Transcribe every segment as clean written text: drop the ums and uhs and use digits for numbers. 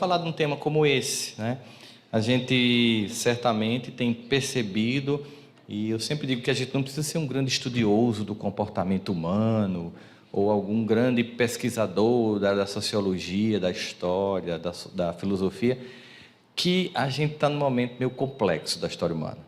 falar de um tema como esse, né? A gente certamente tem percebido, e eu sempre digo que a gente não precisa ser um grande estudioso do comportamento humano, ou algum grande pesquisador da sociologia, da história, da filosofia, que a gente está num momento meio complexo da história humana.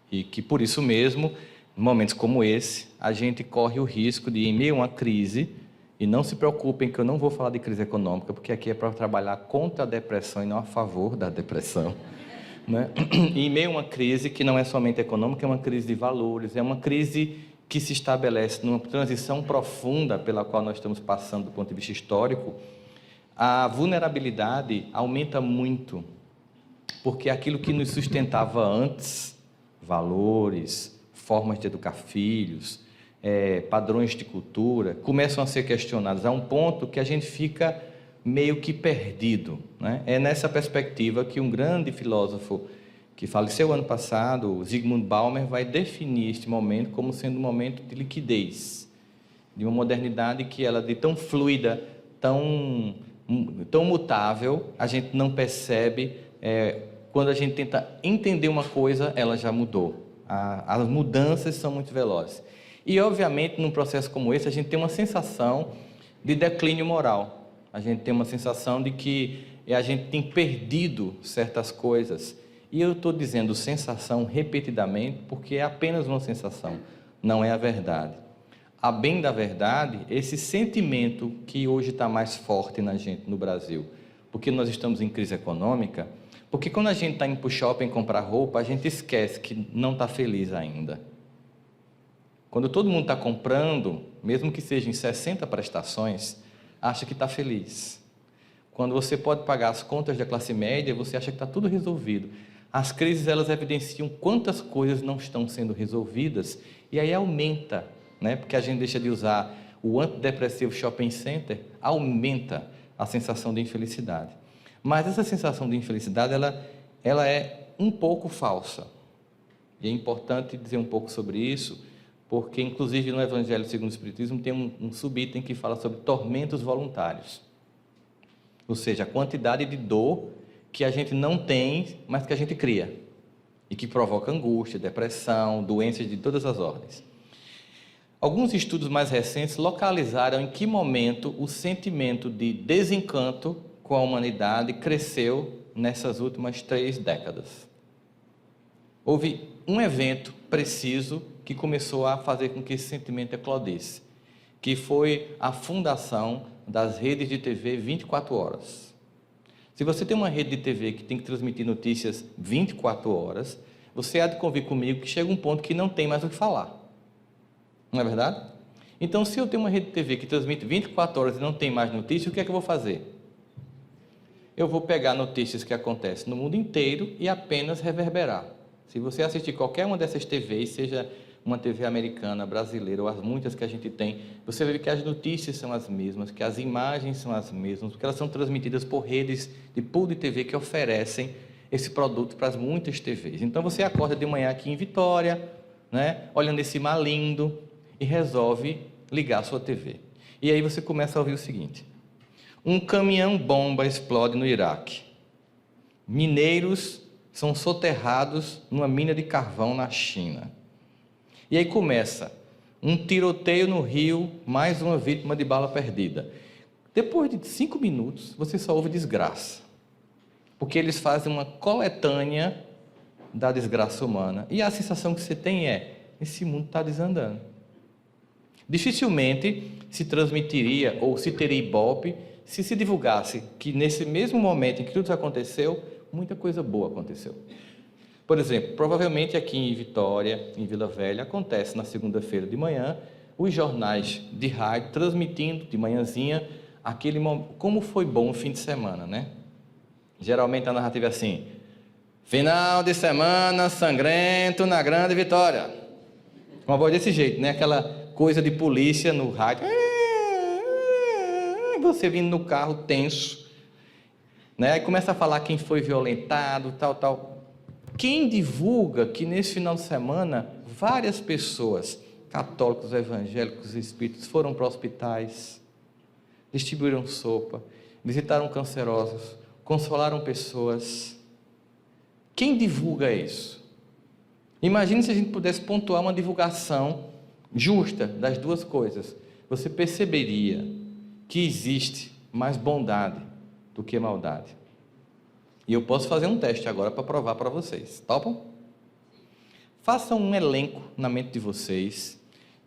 E que, por isso mesmo, em momentos como esse, a gente corre o risco de, em meio a uma crise, e não se preocupem que eu não vou falar de crise econômica, porque aqui é para trabalhar contra a depressão e não a favor da depressão, né? E em meio a uma crise que não é somente econômica, é uma crise de valores, é uma crise que se estabelece numa transição profunda pela qual nós estamos passando do ponto de vista histórico. A vulnerabilidade aumenta muito, porque aquilo que nos sustentava antes, valores, formas de educar filhos, padrões de cultura, começam a ser questionados a um ponto que a gente fica meio que perdido, né? É nessa perspectiva que um grande filósofo que faleceu ano passado, Zygmunt Bauman, vai definir este momento como sendo um momento de liquidez, de uma modernidade que ela de tão fluida, tão mutável, a gente não percebe, quando a gente tenta entender uma coisa, ela já mudou. As mudanças são muito velozes. E, obviamente, num processo como esse, a gente tem uma sensação de declínio moral. A gente tem uma sensação de que a gente tem perdido certas coisas. E eu estou dizendo sensação repetidamente porque é apenas uma sensação, não é a verdade. A bem da verdade, esse sentimento que hoje está mais forte na gente no Brasil, porque nós estamos em crise econômica, porque quando a gente está indo para o shopping comprar roupa, a gente esquece que não está feliz ainda. Quando todo mundo está comprando, mesmo que seja em 60 prestações, acha que está feliz. Quando você pode pagar as contas da classe média, você acha que está tudo resolvido. As crises, elas evidenciam quantas coisas não estão sendo resolvidas, e aí aumenta, né? Porque a gente deixa de usar o antidepressivo shopping center, aumenta a sensação de infelicidade. Mas essa sensação de infelicidade, ela é um pouco falsa. E é importante dizer um pouco sobre isso, porque, inclusive, no Evangelho segundo o Espiritismo, tem um subitem que fala sobre tormentos voluntários. Ou seja, a quantidade de dor que a gente não tem, mas que a gente cria. E que provoca angústia, depressão, doenças de todas as ordens. Alguns estudos mais recentes localizaram em que momento o sentimento de desencanto com a humanidade cresceu nessas últimas 3 décadas. Houve um evento preciso que começou a fazer com que esse sentimento eclodesse, que foi a fundação das redes de TV 24 horas. Se você tem uma rede de TV que tem que transmitir notícias 24 horas, você há de convir comigo que chega um ponto que não tem mais o que falar. Não é verdade? Então, se eu tenho uma rede de TV que transmite 24 horas e não tem mais notícias, o que é que eu vou fazer? Eu vou pegar notícias que acontecem no mundo inteiro e apenas reverberar. Se você assistir qualquer uma dessas TVs, seja uma TV americana, brasileira ou as muitas que a gente tem, você vai ver que as notícias são as mesmas, que as imagens são as mesmas, porque elas são transmitidas por redes de pool de TV que oferecem esse produto para as muitas TVs. Então você acorda de manhã aqui em Vitória, né, olhando esse mar lindo e resolve ligar a sua TV. E aí você começa a ouvir o seguinte: um caminhão-bomba explode no Iraque. Mineiros são soterrados numa mina de carvão na China. E aí começa um tiroteio no Rio, mais uma vítima de bala perdida. Depois de 5 minutos, você só ouve desgraça. Porque eles fazem uma coletânea da desgraça humana. E a sensação que você tem é: esse mundo está desandando. Dificilmente se transmitiria ou se teria ibope se divulgasse que nesse mesmo momento em que tudo isso aconteceu, muita coisa boa aconteceu. Por exemplo, provavelmente aqui em Vitória, em Vila Velha, acontece na segunda-feira de manhã, os jornais de rádio transmitindo de manhãzinha aquele momento, como foi bom o fim de semana, né? Geralmente a narrativa é assim: final de semana sangrento na Grande Vitória. Uma voz desse jeito, né? Aquela coisa de polícia no rádio. Você vindo no carro tenso, né? Aí começa a falar quem foi violentado, tal. Quem divulga que nesse final de semana várias pessoas, católicos, evangélicos, espíritos, foram para hospitais, distribuíram sopa, visitaram cancerosos, consolaram pessoas. Quem divulga isso? Imagine se a gente pudesse pontuar uma divulgação justa das duas coisas. Você perceberia que existe mais bondade do que maldade. E eu posso fazer um teste agora para provar para vocês. Topam? Façam um elenco na mente de vocês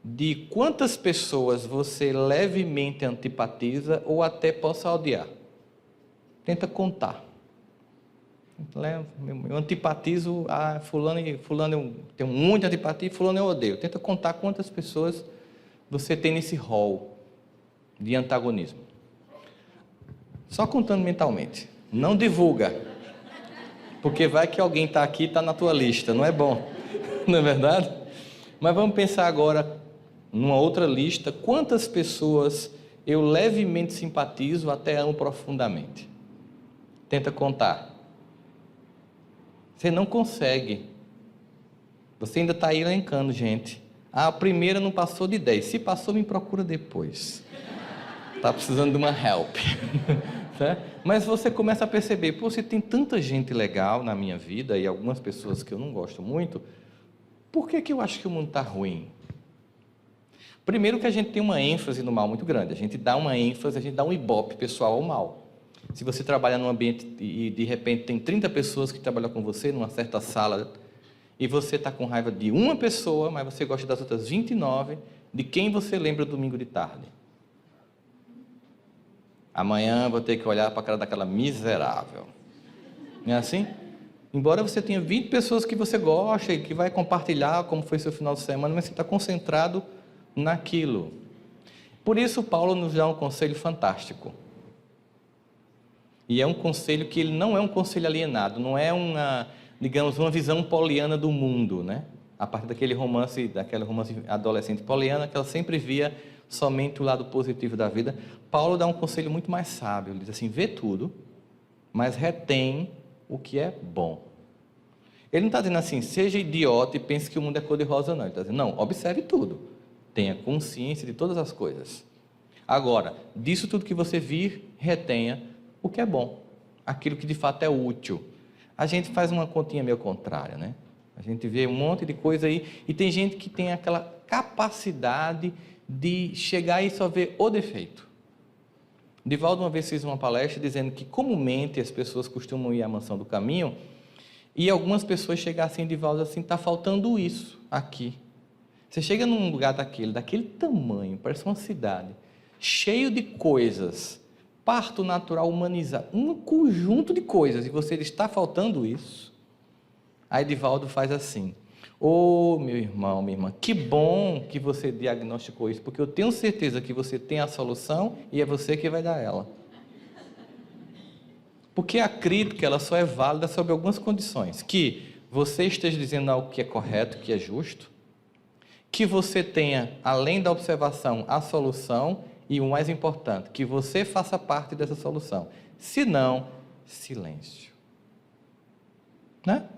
de quantas pessoas você levemente antipatiza ou até possa odiar. Tenta contar. Eu antipatizo a fulano eu tenho muita antipatia e fulano eu odeio. Tenta contar quantas pessoas você tem nesse rol de antagonismo. Só contando mentalmente. Não divulga. Porque vai que alguém está aqui e está na tua lista. Não é bom. Não é verdade? Mas vamos pensar agora numa outra lista. Quantas pessoas eu levemente simpatizo até amo profundamente? Tenta contar. Você não consegue. Você ainda está aí elencando, gente. A primeira não passou de 10. Se passou, me procura depois. Está precisando de uma help. Mas você começa a perceber, pô, se tem tanta gente legal na minha vida e algumas pessoas que eu não gosto muito, por que eu acho que o mundo está ruim? Primeiro que a gente tem uma ênfase no mal muito grande. A gente dá uma ênfase, a gente dá um ibope pessoal ao mal. Se você trabalha num ambiente e de repente tem 30 pessoas que trabalham com você numa certa sala e você está com raiva de uma pessoa, mas você gosta das outras 29, de quem você lembra domingo de tarde? Amanhã vou ter que olhar para a cara daquela miserável. Não é assim? Embora você tenha 20 pessoas que você gosta e que vai compartilhar como foi seu final de semana, mas você está concentrado naquilo. Por isso Paulo nos dá um conselho fantástico. E é um conselho que ele não é um conselho alienado, não é uma, digamos, uma visão poliana do mundo, né? A partir daquele romance adolescente poliana, que ela sempre via somente o lado positivo da vida. Paulo dá um conselho muito mais sábio, ele diz assim, vê tudo, mas retém o que é bom. Ele não está dizendo assim, seja idiota e pense que o mundo é cor-de-rosa, não. Ele está dizendo, não, observe tudo, tenha consciência de todas as coisas. Agora, disso tudo que você vir, retenha o que é bom, aquilo que de fato é útil. A gente faz uma continha meio contrária, né? A gente vê um monte de coisa aí, e tem gente que tem aquela capacidade de chegar e só ver o defeito. Divaldo uma vez fez uma palestra dizendo que comumente as pessoas costumam ir à mansão do caminho, e algumas pessoas chegam assim, Divaldo, assim, está faltando isso aqui. Você chega num lugar daquele tamanho, parece uma cidade, cheio de coisas, parto natural humanizado, um conjunto de coisas, e você diz, está faltando isso. Aí Divaldo faz assim, ô meu irmão, minha irmã, que bom que você diagnosticou isso, porque eu tenho certeza que você tem a solução e é você que vai dar ela. Porque a crítica, ela só é válida sob algumas condições, que você esteja dizendo algo que é correto, que é justo, que você tenha, além da observação, a solução, e o mais importante, que você faça parte dessa solução. Se não, silêncio. Né?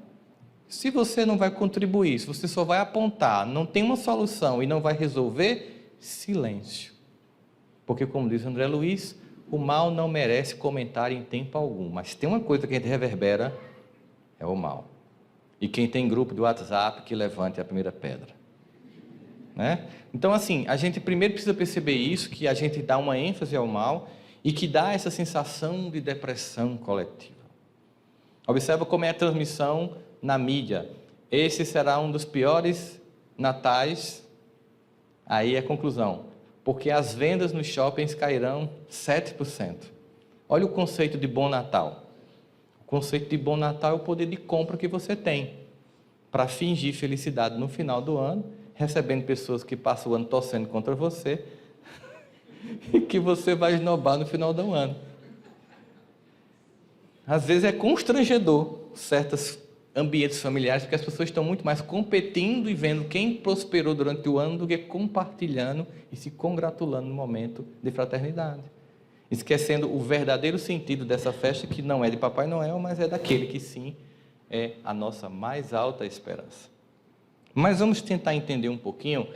Se você não vai contribuir, se você só vai apontar, não tem uma solução e não vai resolver, silêncio. Porque, como diz André Luiz, o mal não merece comentário em tempo algum, mas tem uma coisa que a gente reverbera, é o mal. E quem tem grupo do WhatsApp, que levante a primeira pedra. Né? Então, assim, a gente primeiro precisa perceber isso, que a gente dá uma ênfase ao mal e que dá essa sensação de depressão coletiva. Observa como é a transmissão na mídia. Esse será um dos piores natais. Aí é a conclusão. Porque as vendas nos shoppings cairão 7%. Olha o conceito de bom Natal. O conceito de bom Natal é o poder de compra que você tem para fingir felicidade no final do ano, recebendo pessoas que passam o ano torcendo contra você e que você vai esnobar no final do ano. Às vezes é constrangedor certos ambientes familiares, porque as pessoas estão muito mais competindo e vendo quem prosperou durante o ano do que compartilhando e se congratulando no momento de fraternidade. Esquecendo o verdadeiro sentido dessa festa, que não é de Papai Noel, mas é daquele que sim é a nossa mais alta esperança. Mas vamos tentar entender um pouquinho,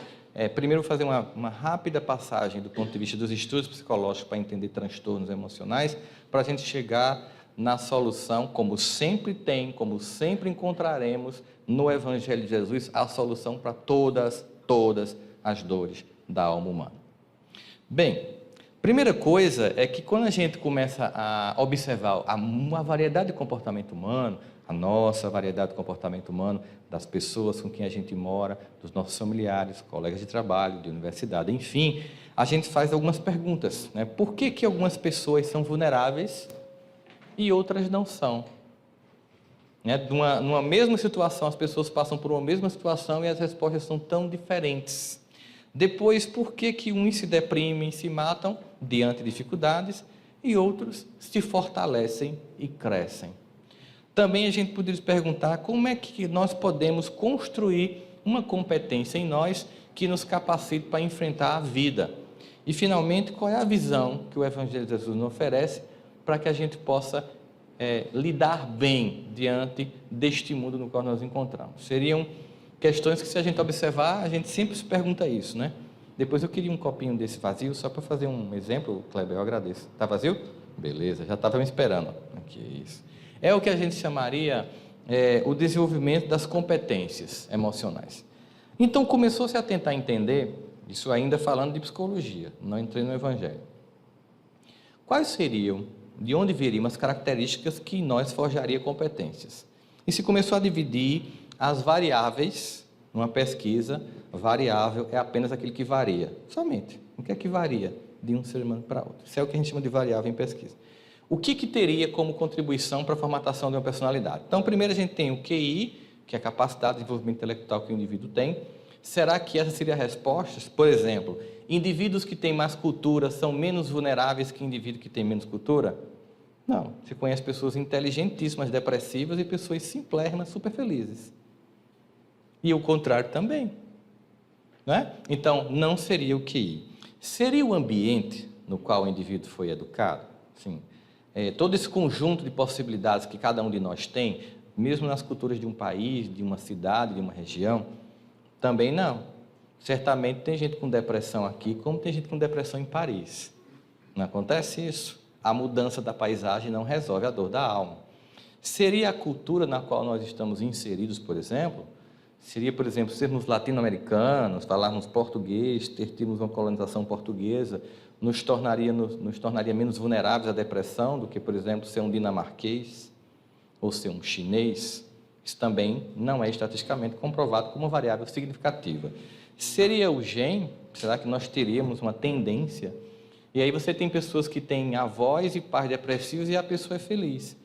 primeiro vou fazer uma rápida passagem do ponto de vista dos estudos psicológicos para entender transtornos emocionais, para a gente chegar na solução, como sempre tem, como sempre encontraremos no Evangelho de Jesus, a solução para todas as dores da alma humana. Bem, primeira coisa é que quando a gente começa a observar uma variedade de comportamento humano, a nossa variedade de comportamento humano, das pessoas com quem a gente mora, dos nossos familiares, colegas de trabalho, de universidade, enfim, a gente faz algumas perguntas, né? Por que algumas pessoas são vulneráveis e outras não são? Né? Numa mesma situação, as pessoas passam por uma mesma situação e as respostas são tão diferentes. Depois, por que uns se deprimem, se matam diante de dificuldades e outros se fortalecem e crescem? Também a gente poderia se perguntar como é que nós podemos construir uma competência em nós que nos capacite para enfrentar a vida. E, finalmente, qual é a visão que o Evangelho de Jesus nos oferece para que a gente possa lidar bem diante deste mundo no qual nós nos encontramos? Seriam questões que, se a gente observar, a gente sempre se pergunta isso, né? Depois eu queria um copinho desse vazio, só para fazer um exemplo, Kleber, eu agradeço. Está vazio? Beleza, já estava me esperando. Aqui, isso. É o que a gente chamaria o desenvolvimento das competências emocionais. Então, começou-se a tentar entender, isso ainda falando de psicologia, não entrei no Evangelho. Quais seriam, de onde viriam as características que em nós forjaria competências? E se começou a dividir as variáveis, numa pesquisa, variável é apenas aquilo que varia, somente. O que é que varia de um ser humano para outro? Isso é o que a gente chama de variável em pesquisa. O que teria como contribuição para a formatação de uma personalidade? Então, primeiro a gente tem o QI, que é a capacidade de desenvolvimento intelectual que o indivíduo tem. Será que essa seria a resposta? Por exemplo, indivíduos que têm mais cultura são menos vulneráveis que indivíduos que têm menos cultura? Não. Você conhece pessoas inteligentíssimas, depressivas e pessoas simplérrimas, super felizes. E o contrário também. Não é? Então, não seria o QI. Seria o ambiente no qual o indivíduo foi educado? Sim. Todo esse conjunto de possibilidades que cada um de nós tem, mesmo nas culturas de um país, de uma cidade, de uma região, também não. Certamente tem gente com depressão aqui, como tem gente com depressão em Paris. Não acontece isso. A mudança da paisagem não resolve a dor da alma. Seria a cultura na qual nós estamos inseridos, por exemplo? Seria, por exemplo, sermos latino-americanos, falarmos português, termos uma colonização portuguesa, nos tornaria menos vulneráveis à depressão do que, por exemplo, ser um dinamarquês ou ser um chinês? Isso também não é estatisticamente comprovado como uma variável significativa. Seria o gene? Será que nós teríamos uma tendência? E aí você tem pessoas que têm avós e pais depressivos e a pessoa é feliz.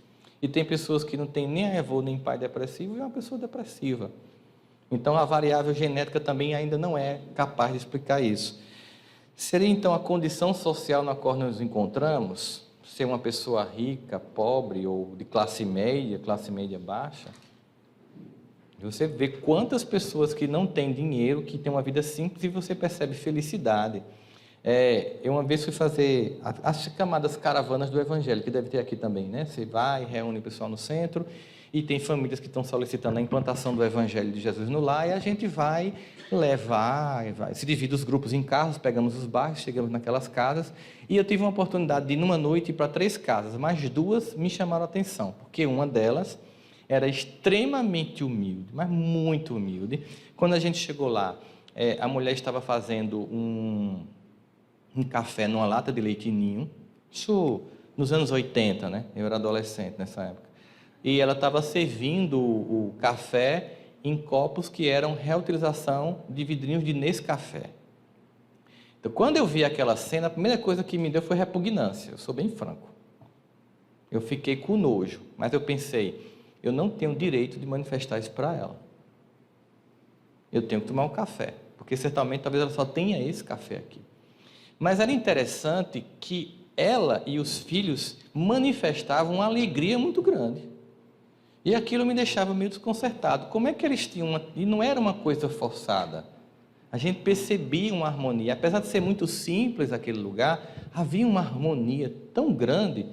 E tem pessoas que não têm nem avô nem pai depressivo e é uma pessoa depressiva. Então, a variável genética também ainda não é capaz de explicar isso. Seria, então, a condição social na qual nós nos encontramos, ser uma pessoa rica, pobre ou de classe média baixa? Você vê quantas pessoas que não têm dinheiro, que têm uma vida simples e você percebe felicidade. Eu uma vez fui fazer as chamadas caravanas do Evangelho, que deve ter aqui também, né? Você vai, reúne o pessoal no centro e tem famílias que estão solicitando a implantação do Evangelho de Jesus no lar e a gente vai levar, se divide os grupos em carros, pegamos os bairros, chegamos naquelas casas e eu tive uma oportunidade de, numa noite, ir para 3 casas, mas 2 me chamaram a atenção, porque uma delas era extremamente humilde, mas muito humilde. Quando a gente chegou lá, a mulher estava fazendo um café numa lata de leite ninho, isso nos anos 80, né? Eu era adolescente nessa época. E ela estava servindo o café em copos que eram reutilização de vidrinhos de Nescafé. Então, quando eu vi aquela cena, a primeira coisa que me deu foi repugnância, eu sou bem franco. Eu fiquei com nojo, mas eu pensei, eu não tenho direito de manifestar isso para ela. Eu tenho que tomar um café, porque certamente talvez ela só tenha esse café aqui. Mas era interessante que ela e os filhos manifestavam uma alegria muito grande. E aquilo me deixava meio desconcertado. Como é que eles tinham E não era uma coisa forçada. A gente percebia uma harmonia. Apesar de ser muito simples aquele lugar, havia uma harmonia tão grande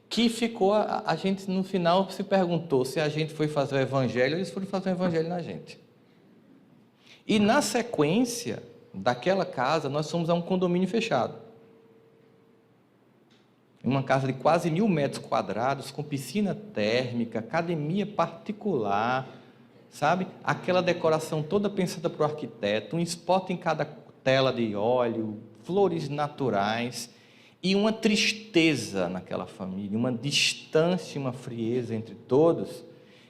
que ficou... A gente, no final, se perguntou se a gente foi fazer o evangelho ou eles foram fazer o evangelho na gente. E, na sequência daquela casa, nós fomos a um condomínio fechado. uma casa de quase 1.000 metros quadrados, com piscina térmica, academia particular, sabe? Aquela decoração toda pensada para o arquiteto, um spot em cada tela de óleo, flores naturais, e uma tristeza naquela família, uma distância, uma frieza entre todos,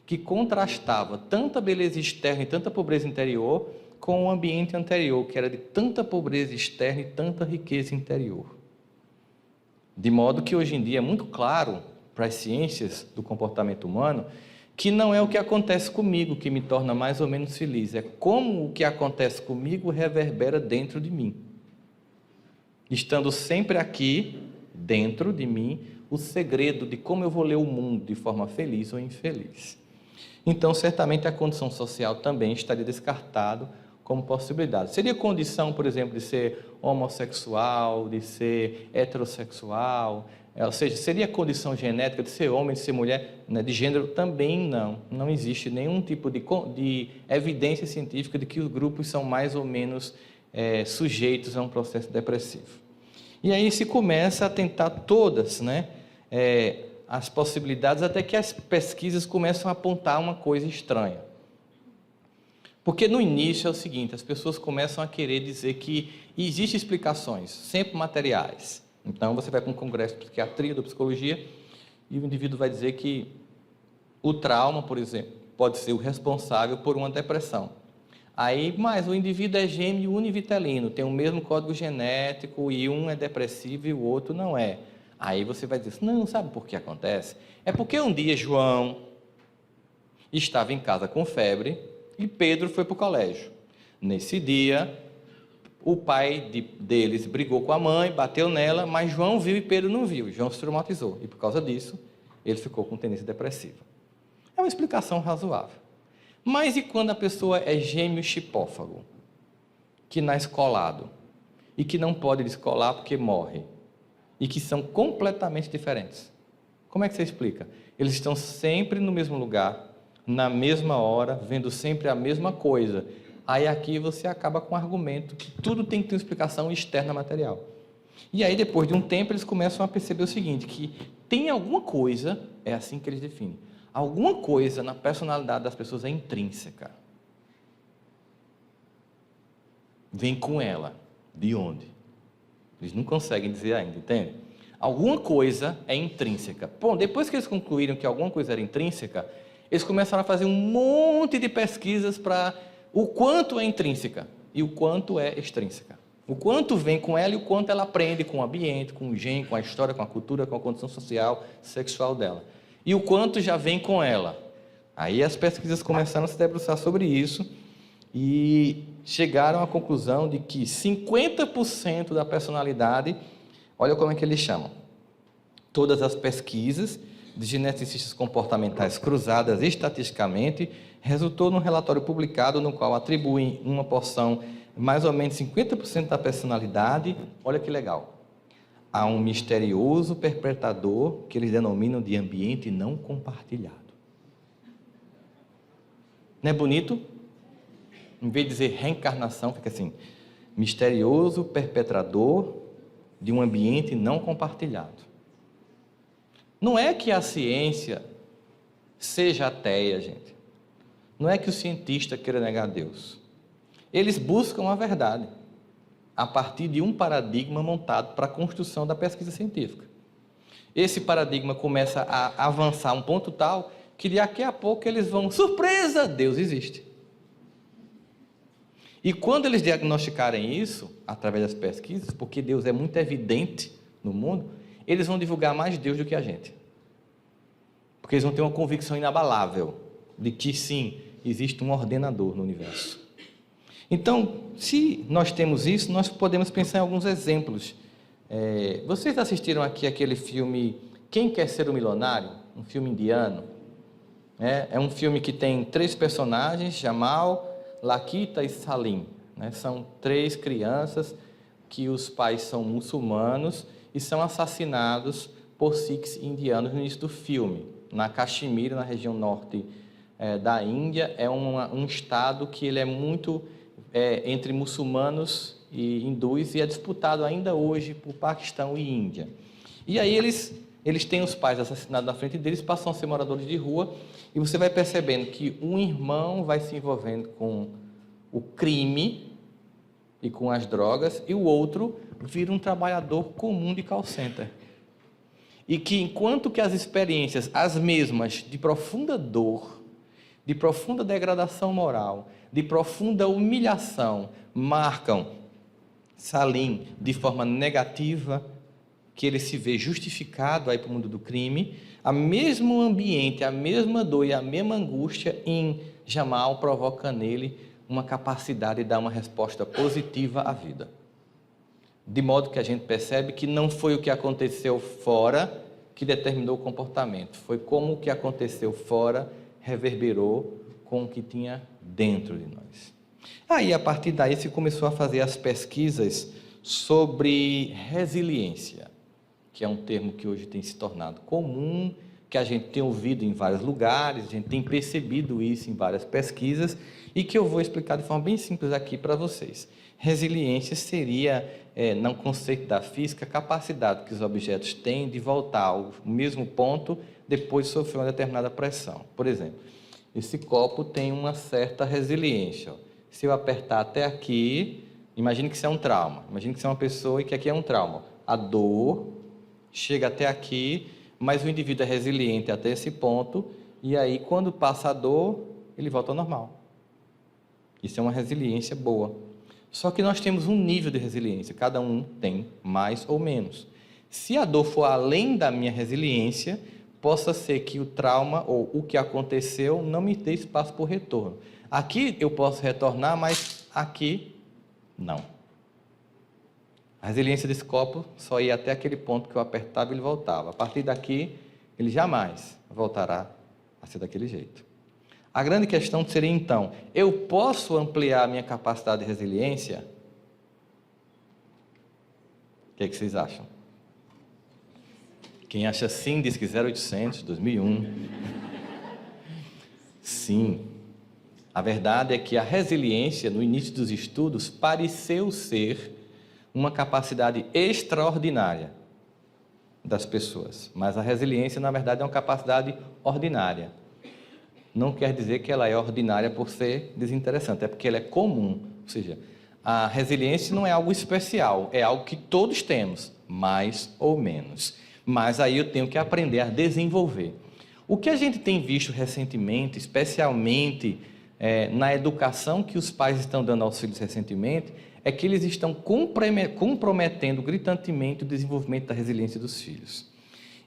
que contrastava tanta beleza externa e tanta pobreza interior com o ambiente anterior, que era de tanta pobreza externa e tanta riqueza interior. De modo que hoje em dia é muito claro para as ciências do comportamento humano que não é o que acontece comigo que me torna mais ou menos feliz, é como o que acontece comigo reverbera dentro de mim. Estando sempre aqui, dentro de mim, o segredo de como eu vou ler o mundo de forma feliz ou infeliz. Então, certamente a condição social também estaria descartado como possibilidade. Seria condição, por exemplo, de ser homossexual, de ser heterossexual, ou seja, seria condição genética de ser homem, de ser mulher, né, de gênero? Também não. Não existe nenhum tipo de evidência científica de que os grupos são mais ou menos sujeitos a um processo depressivo. E aí se começa a tentar todas, né, as possibilidades, até que as pesquisas começam a apontar uma coisa estranha. Porque no início é o seguinte, as pessoas começam a querer dizer que existem explicações, sempre materiais. Então você vai para um congresso de psiquiatria, de psicologia, e o indivíduo vai dizer que o trauma, por exemplo, pode ser o responsável por uma depressão. Aí, mas o indivíduo é gêmeo univitelino, tem o mesmo código genético e um é depressivo e o outro não é. Aí você vai dizer, não, sabe por que acontece? É porque um dia João estava em casa com febre e Pedro foi para o colégio. Nesse dia, o pai deles brigou com a mãe, bateu nela, mas João viu e Pedro não viu. João se traumatizou e por causa disso, ele ficou com tendência depressiva. É uma explicação razoável. Mas e quando a pessoa é gêmeo chipófago, que nasce colado, e que não pode descolar porque morre, e que são completamente diferentes? Como é que você explica? Eles estão sempre no mesmo lugar, na mesma hora, vendo sempre a mesma coisa. Aí aqui você acaba com o argumento que tudo tem que ter uma explicação externa material. E aí depois de um tempo eles começam a perceber o seguinte, que tem alguma coisa, é assim que eles definem, alguma coisa na personalidade das pessoas é intrínseca. Vem com ela. De onde? Eles não conseguem dizer ainda, entende? Alguma coisa é intrínseca. Bom, depois que eles concluíram que alguma coisa era intrínseca, eles começaram a fazer um monte de pesquisas para o quanto é intrínseca e o quanto é extrínseca. O quanto vem com ela e o quanto ela aprende com o ambiente, com o gene, com a história, com a cultura, com a condição social, sexual dela. E o quanto já vem com ela. Aí as pesquisas começaram a se debruçar sobre isso e chegaram à conclusão de que 50% da personalidade, olha como é que eles chamam, todas as pesquisas de geneticistas comportamentais cruzadas estatisticamente, resultou num relatório publicado no qual atribuem uma porção, mais ou menos 50% da personalidade, olha que legal, a um misterioso perpetrador que eles denominam de ambiente não compartilhado. Não é bonito? Em vez de dizer reencarnação, fica assim, misterioso perpetrador de um ambiente não compartilhado. Não é que a ciência seja ateia, gente. Não é que o cientista queira negar Deus. Eles buscam a verdade a partir de um paradigma montado para a construção da pesquisa científica. Esse paradigma começa a avançar a um ponto tal que daqui a pouco eles vão, surpresa, Deus existe. E quando eles diagnosticarem isso, através das pesquisas, porque Deus é muito evidente no mundo, eles vão divulgar mais Deus do que a gente. Porque eles vão ter uma convicção inabalável de que sim, existe um ordenador no universo. Então, se nós temos isso, nós podemos pensar em alguns exemplos. Vocês assistiram aqui aquele filme Quem Quer Ser o Milionário? Um filme indiano. É um filme que tem 3 personagens, Jamal, Lakita e Salim. São 3 crianças que os pais são muçulmanos e são assassinados por Sikhs indianos no início do filme. Na Caxemira, na região norte da Índia, é um estado que ele é muito entre muçulmanos e hindus e é disputado ainda hoje por Paquistão e Índia. E aí eles têm os pais assassinados na frente deles, passam a ser moradores de rua, e você vai percebendo que um irmão vai se envolvendo com o crime e com as drogas, e o outro vira um trabalhador comum de call center. E que enquanto que as experiências, as mesmas, de profunda dor, de profunda degradação moral, de profunda humilhação, marcam Salim de forma negativa, que ele se vê justificado a ir para o mundo do crime, o mesmo ambiente, a mesma dor e a mesma angústia em Jamal provoca nele uma capacidade de dar uma resposta positiva à vida. De modo que a gente percebe que não foi o que aconteceu fora que determinou o comportamento, foi como o que aconteceu fora reverberou com o que tinha dentro de nós. Aí, a partir daí, se começou a fazer as pesquisas sobre resiliência, que é um termo que hoje tem se tornado comum, que a gente tem ouvido em vários lugares, a gente tem percebido isso em várias pesquisas, e que eu vou explicar de forma bem simples aqui para vocês. Resiliência seria, no conceito da física, a capacidade que os objetos têm de voltar ao mesmo ponto depois de sofrer uma determinada pressão. Por exemplo, esse copo tem uma certa resiliência. Se eu apertar até aqui, imagine que isso é um trauma, imagine que isso é uma pessoa e que aqui é um trauma. A dor chega até aqui, mas o indivíduo é resiliente até esse ponto, e aí quando passa a dor, ele volta ao normal. Isso é uma resiliência boa. Só que nós temos um nível de resiliência, cada um tem mais ou menos. Se a dor for além da minha resiliência, possa ser que o trauma ou o que aconteceu não me dê espaço para o retorno. Aqui eu posso retornar, mas aqui não. A resiliência desse copo só ia até aquele ponto que eu apertava e ele voltava. A partir daqui, ele jamais voltará a ser daquele jeito. A grande questão seria, então, eu posso ampliar a minha capacidade de resiliência? O que vocês acham? Quem acha sim, diz que 0800, 2001. Sim. A verdade é que a resiliência, no início dos estudos, pareceu ser uma capacidade extraordinária das pessoas. Mas a resiliência, na verdade, é uma capacidade ordinária. Não quer dizer que ela é ordinária por ser desinteressante, é porque ela é comum. Ou seja, a resiliência não é algo especial, é algo que todos temos, mais ou menos. Mas aí eu tenho que aprender a desenvolver. O que a gente tem visto recentemente, especialmente na educação que os pais estão dando aos filhos recentemente, é que eles estão comprometendo gritantemente o desenvolvimento da resiliência dos filhos.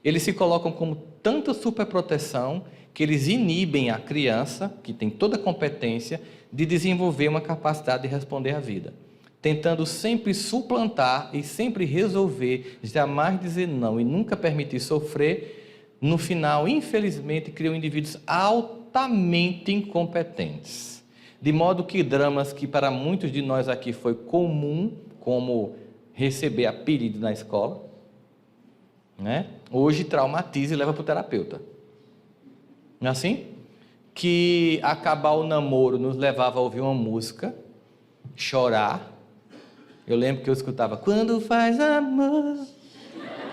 Eles se colocam como tanta superproteção que eles inibem a criança, que tem toda a competência, de desenvolver uma capacidade de responder à vida, tentando sempre suplantar e sempre resolver, jamais dizer não e nunca permitir sofrer. No final, infelizmente, criam indivíduos altamente incompetentes. De modo que dramas que para muitos de nós aqui foi comum, como receber apelido na escola, né? Hoje traumatiza e leva para o terapeuta. Não é assim? Que acabar o namoro nos levava a ouvir uma música, chorar. Eu lembro que eu escutava: quando faz amor,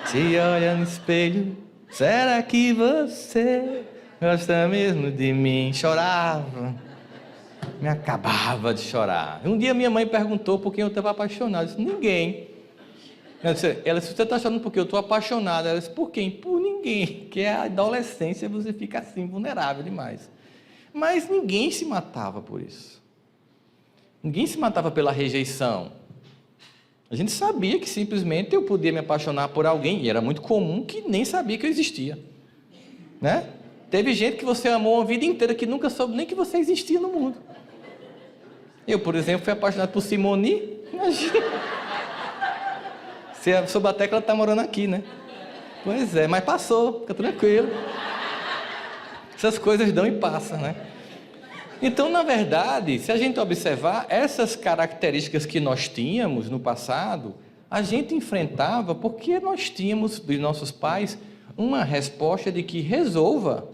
se olha no espelho, será que você gosta mesmo de mim? Chorava, me acabava de chorar. Um dia minha mãe perguntou por quem eu estava apaixonado. Eu disse: ninguém. Ela disse: você está chorando porque eu estou apaixonada. Ela disse: por quem? Por ninguém, porque a adolescência você fica assim, vulnerável demais. Mas ninguém se matava por isso. Ninguém se matava pela rejeição. A gente sabia que simplesmente eu podia me apaixonar por alguém, e era muito comum, que nem sabia que eu existia. Né? Teve gente que você amou a vida inteira que nunca soube nem que você existia no mundo. Eu, por exemplo, fui apaixonado por Simone. Imagina. Se soube até que ela está morando aqui, né? Pois é, mas passou, fica tranquilo. Essas coisas dão e passam, né? Então, na verdade, se a gente observar, essas características que nós tínhamos no passado, a gente enfrentava porque nós tínhamos, dos nossos pais, uma resposta de que resolva.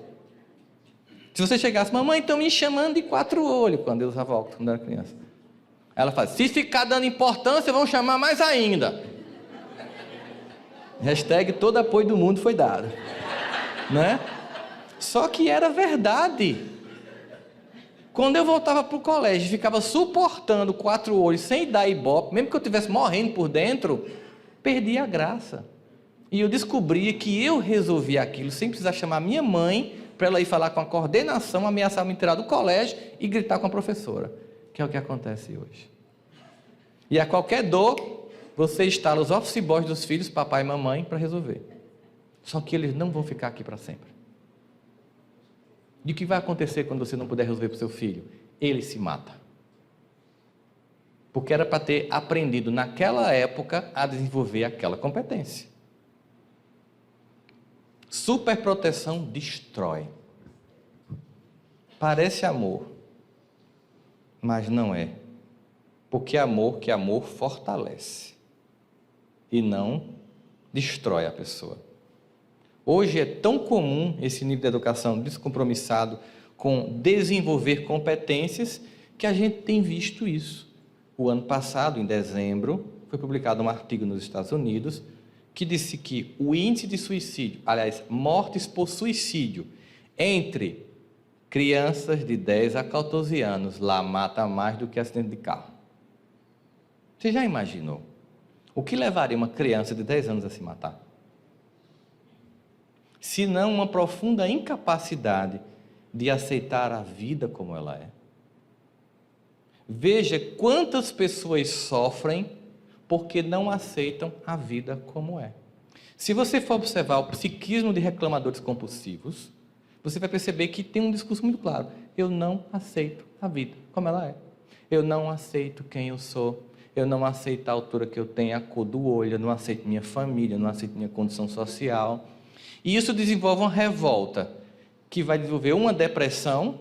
Se você chegasse: mamãe, estão me chamando de 4 olhos, quando eu usava óculos, quando eu era criança. Ela fala: se ficar dando importância, vão chamar mais ainda. Hashtag todo apoio do mundo foi dado. Né? Só que era verdade. Quando eu voltava para o colégio e ficava suportando 4 olhos sem dar ibope, mesmo que eu estivesse morrendo por dentro, perdia a graça. E eu descobria que eu resolvia aquilo sem precisar chamar minha mãe para ela ir falar com a coordenação, ameaçar me tirar do colégio e gritar com a professora, que é o que acontece hoje. E a qualquer dor, você instala os office boys dos filhos, papai e mamãe, para resolver. Só que eles não vão ficar aqui para sempre. E o que vai acontecer quando você não puder resolver para o seu filho? Ele se mata. Porque era para ter aprendido naquela época a desenvolver aquela competência. Superproteção destrói. Parece amor, mas não é. Porque amor fortalece e não destrói a pessoa. Hoje é tão comum esse nível de educação descompromissado com desenvolver competências que a gente tem visto isso. O ano passado, em dezembro, foi publicado um artigo nos Estados Unidos que disse que o índice de suicídio, aliás, mortes por suicídio, entre crianças de 10 a 14 anos, lá mata mais do que acidente de carro. Você já imaginou? O que levaria uma criança de 10 anos a se matar? Se não uma profunda incapacidade de aceitar a vida como ela é. Veja quantas pessoas sofrem porque não aceitam a vida como é. Se você for observar o psiquismo de reclamadores compulsivos, você vai perceber que tem um discurso muito claro. Eu não aceito a vida como ela é. Eu não aceito quem eu sou. Eu não aceito a altura que eu tenho, a cor do olho. Eu não aceito minha família, eu não aceito minha condição social. E isso desenvolve uma revolta, que vai desenvolver uma depressão,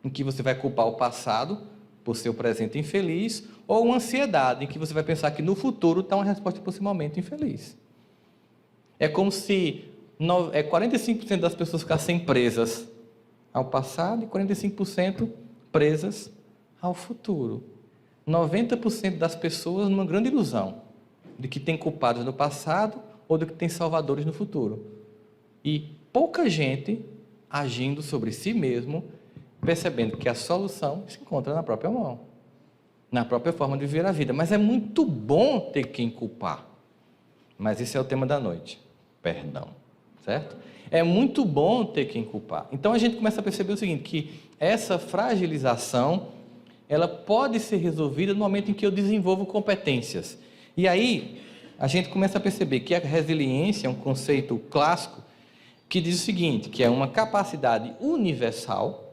em que você vai culpar o passado por seu presente infeliz, ou uma ansiedade, em que você vai pensar que no futuro está uma resposta para esse momento infeliz. É como se 45% das pessoas ficassem presas ao passado e 45% presas ao futuro. 90% das pessoas numa grande ilusão de que tem culpados no passado ou de que tem salvadores no futuro. E pouca gente agindo sobre si mesmo, percebendo que a solução se encontra na própria mão, na própria forma de viver a vida. Mas é muito bom ter quem culpar. Mas esse é o tema da noite. Perdão, certo? É muito bom ter quem culpar. Então a gente começa a perceber o seguinte, que essa fragilização, ela pode ser resolvida no momento em que eu desenvolvo competências. E aí a gente começa a perceber que a resiliência é um conceito clássico que diz o seguinte, que é uma capacidade universal,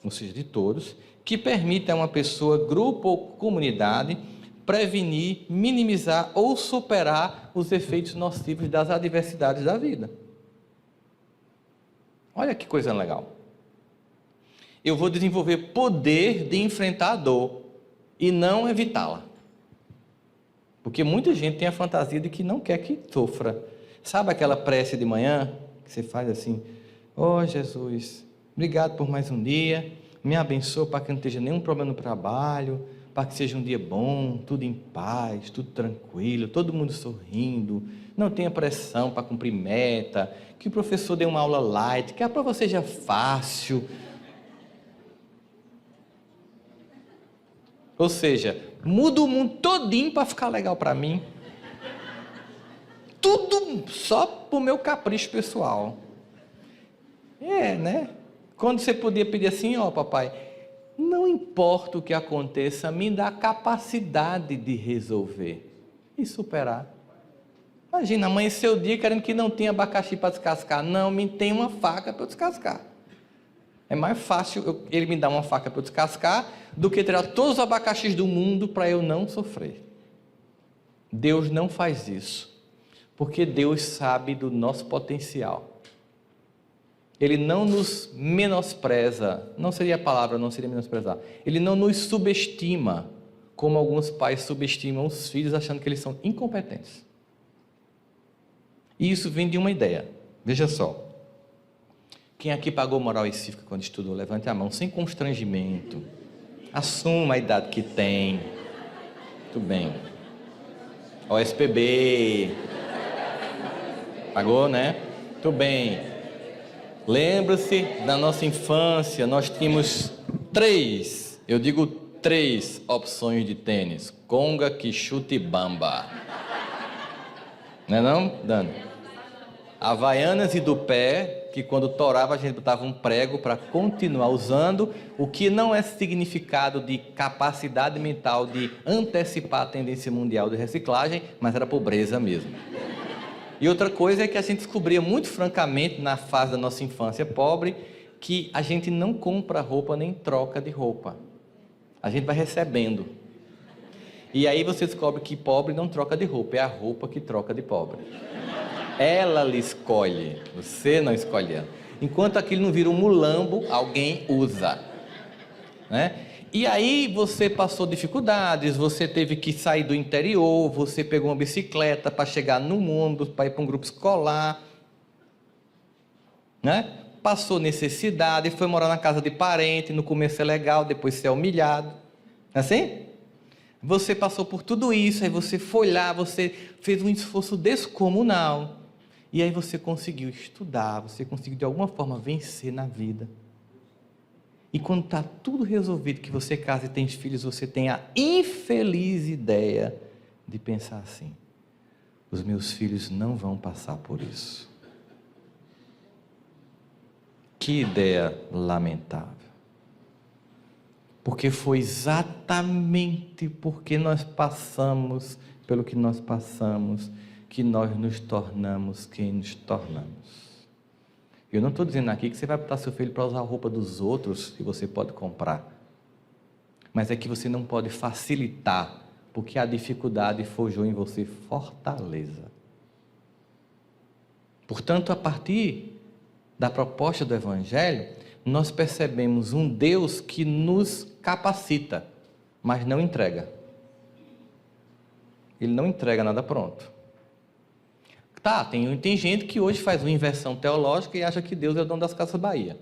ou seja, de todos, que permite a uma pessoa, grupo ou comunidade prevenir, minimizar ou superar os efeitos nocivos das adversidades da vida. Olha que coisa legal. Eu vou desenvolver poder de enfrentar a dor e não evitá-la. Porque muita gente tem a fantasia de que não quer que sofra. Sabe aquela prece de manhã que você faz assim: ó Jesus, obrigado por mais um dia, me abençoa para que não esteja nenhum problema no trabalho, para que seja um dia bom, tudo em paz, tudo tranquilo, todo mundo sorrindo, não tenha pressão para cumprir meta, que o professor dê uma aula light, que a prova seja fácil. Ou seja, muda o mundo todinho para ficar legal para mim. Tudo só para o meu capricho pessoal. Né? Quando você podia pedir assim, ó papai, não importa o que aconteça, me dá a capacidade de resolver e superar. Imagina, amanhecer o dia querendo que não tenha abacaxi para descascar. Não, me tem uma faca para eu descascar. É mais fácil ele me dar uma faca para eu descascar do que tirar todos os abacaxis do mundo para eu não sofrer. Deus não faz isso. Porque Deus sabe do nosso potencial. Ele não nos menospreza, não seria a palavra, não seria menosprezar. Ele não nos subestima, como alguns pais subestimam os filhos achando que eles são incompetentes. E isso vem de uma ideia. Veja só. Quem aqui pagou moral e cívica quando estudou? Levante a mão, sem constrangimento. Assuma a idade que tem. Muito bem. OSPB. Pagou, né? Muito bem. Lembra-se da nossa infância, nós tínhamos três opções de tênis: conga, quichute e bamba. Não é não, Dani? Havaianas e do pé, que quando torava a gente botava um prego para continuar usando, o que não é significado de capacidade mental de antecipar a tendência mundial de reciclagem, mas era pobreza mesmo. E outra coisa é que a gente descobria muito francamente na fase da nossa infância pobre que a gente não compra roupa nem troca de roupa. A gente vai recebendo. E aí você descobre que pobre não troca de roupa, é a roupa que troca de pobre. Ela lhe escolhe, você não escolhe ela. Enquanto aquilo não vira um mulambo, alguém usa, né? E aí você passou dificuldades, você teve que sair do interior, você pegou uma bicicleta para chegar no mundo, para ir para um grupo escolar, né? Passou necessidade, foi morar na casa de parente, no começo é legal, depois você é humilhado, assim? Você passou por tudo isso, aí você foi lá, você fez um esforço descomunal, e aí você conseguiu estudar, você conseguiu de alguma forma vencer na vida. E quando está tudo resolvido, que você casa e tem filhos, você tem a infeliz ideia de pensar assim: os meus filhos não vão passar por isso. Que ideia lamentável. Porque foi exatamente porque nós passamos pelo que nós passamos, que nós nos tornamos quem nos tornamos. Eu não estou dizendo aqui que você vai botar seu filho para usar a roupa dos outros e você pode comprar. Mas é que você não pode facilitar, porque a dificuldade forjou em você fortaleza. Portanto, a partir da proposta do Evangelho, nós percebemos um Deus que nos capacita, mas não entrega. Ele não entrega nada pronto. Tá, tem gente que hoje faz uma inversão teológica e acha que Deus é o dono das Casas Bahia,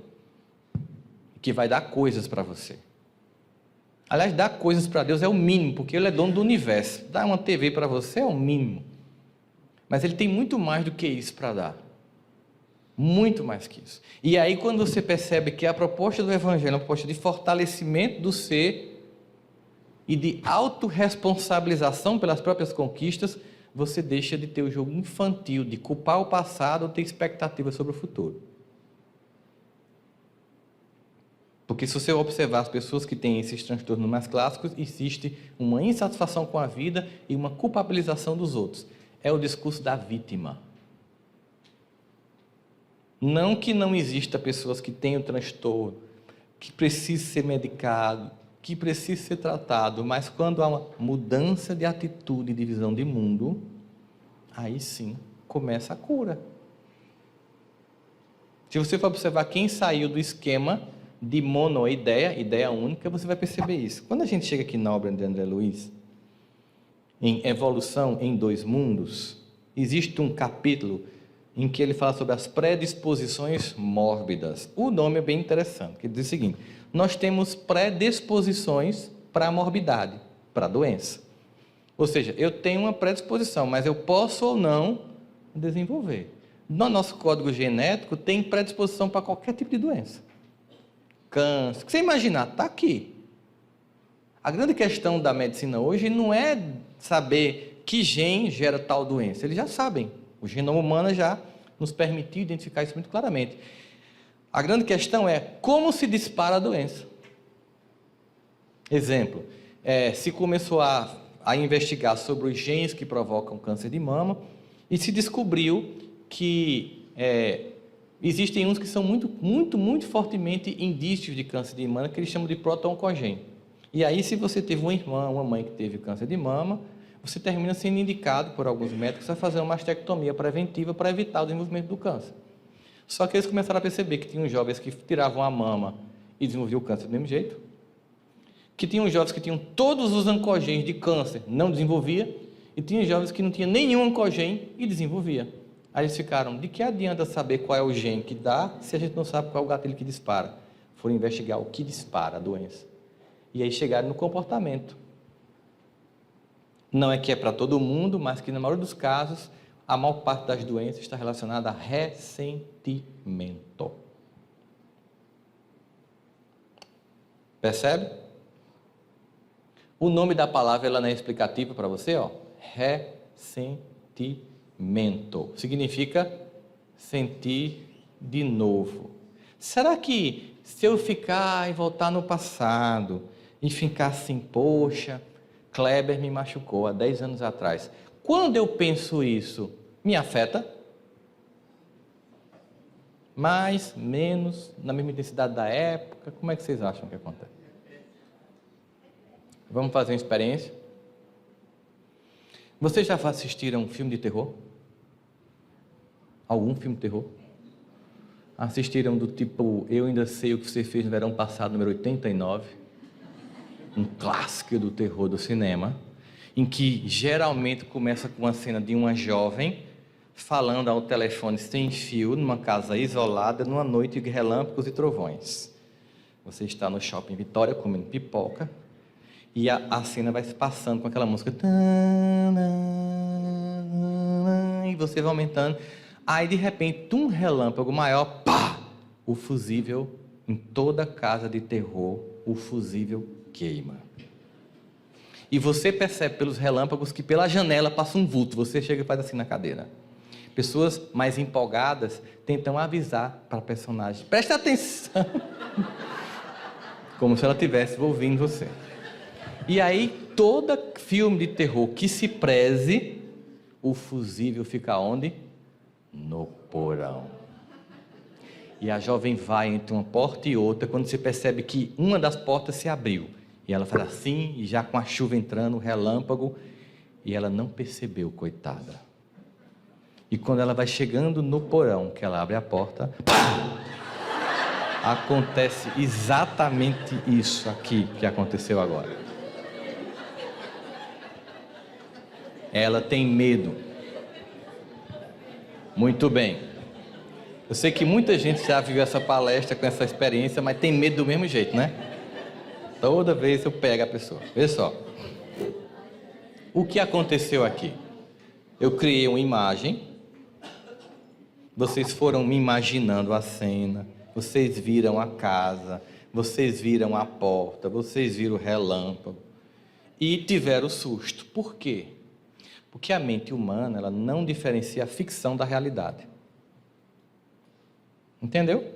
que vai dar coisas para você. Aliás, dar coisas para Deus é o mínimo, porque Ele é dono do universo. Dar uma TV para você é o mínimo. Mas Ele tem muito mais do que isso para dar. Muito mais que isso. E aí, quando você percebe que a proposta do Evangelho é uma proposta de fortalecimento do ser e de autorresponsabilização pelas próprias conquistas, você deixa de ter o jogo infantil de culpar o passado ou ter expectativas sobre o futuro. Porque se você observar as pessoas que têm esses transtornos mais clássicos, existe uma insatisfação com a vida e uma culpabilização dos outros. É o discurso da vítima. Não que não exista pessoas que têm o transtorno, que precisam ser medicado, que precisam ser tratado, mas quando há uma mudança de atitude e de visão de mundo, aí sim começa a cura. Se você for observar quem saiu do esquema de monoideia, ideia única, você vai perceber isso. Quando a gente chega aqui na obra de André Luiz, em Evolução em Dois Mundos, existe um capítulo em que ele fala sobre as predisposições mórbidas. O nome é bem interessante, que diz o seguinte: nós temos predisposições para a morbidade, para a doença. Ou seja, eu tenho uma predisposição, mas eu posso ou não desenvolver. No nosso código genético tem predisposição para qualquer tipo de doença. Câncer, o que você imaginar, está aqui. A grande questão da medicina hoje não é saber que gene gera tal doença, eles já sabem. O genoma humano já nos permitiu identificar isso muito claramente. A grande questão é como se dispara a doença. Exemplo, se começou a investigar sobre os genes que provocam câncer de mama e se descobriu que existem uns que são muito fortemente indícios de câncer de mama, que eles chamam de proto-oncogene. E aí, se você teve uma irmã, uma mãe que teve câncer de mama, você termina sendo indicado por alguns médicos a fazer uma mastectomia preventiva para evitar o desenvolvimento do câncer. Só que eles começaram a perceber que tinham jovens que tiravam a mama e desenvolviam o câncer do mesmo jeito, que tinham jovens que tinham todos os oncogenes de câncer, não desenvolvia, e tinham jovens que não tinham nenhum oncogene e desenvolvia. Aí eles ficaram: de que adianta saber qual é o gene que dá, se a gente não sabe qual é o gatilho que dispara? Foram investigar o que dispara a doença. E aí chegaram no comportamento. Não é que é para todo mundo, mas que na maioria dos casos, a maior parte das doenças está relacionada a ressentimento. Percebe? O nome da palavra, ela não é explicativa para você, ó. Ressentimento. Significa sentir de novo. Será que se eu ficar e voltar no passado e ficar assim, poxa, Kleber me machucou há 10 anos atrás. Quando eu penso isso, me afeta? Mais, menos, na mesma intensidade da época? Como é que vocês acham que acontece? Vamos fazer uma experiência? Vocês já assistiram um filme de terror? Algum filme de terror? Assistiram do tipo Eu Ainda Sei O Que Você Fez no Verão Passado, número 89? Um clássico do terror do cinema, em que geralmente começa com uma cena de uma jovem falando ao telefone sem fio, numa casa isolada, numa noite de relâmpagos e trovões. Você está no Shopping Vitória comendo pipoca, e a cena vai se passando com aquela música, e você vai aumentando. Aí, de repente, um relâmpago maior, pá! O fusível, em toda casa de terror, o fusível queima. E você percebe pelos relâmpagos que pela janela passa um vulto. Você chega e faz assim na cadeira. Pessoas mais empolgadas tentam avisar para a personagem. Presta atenção! Como se ela estivesse ouvindo você. E aí, todo filme de terror que se preze, o fusível fica onde? No porão. E a jovem vai entre uma porta e outra, quando você percebe que uma das portas se abriu. E ela faz assim, e já com a chuva entrando, o relâmpago, e ela não percebeu, coitada. E quando ela vai chegando no porão, que ela abre a porta, pá! Acontece exatamente isso aqui que aconteceu agora. Ela tem medo. Muito bem. Eu sei que muita gente já viu essa palestra com essa experiência, mas tem medo do mesmo jeito, né? Toda vez eu pego a pessoa. Vê só. O que aconteceu aqui? Eu criei uma imagem. Vocês foram me imaginando a cena. Vocês viram a casa. Vocês viram a porta. Vocês viram o relâmpago. E tiveram susto. Por quê? Porque a mente humana, ela não diferencia a ficção da realidade. Entendeu?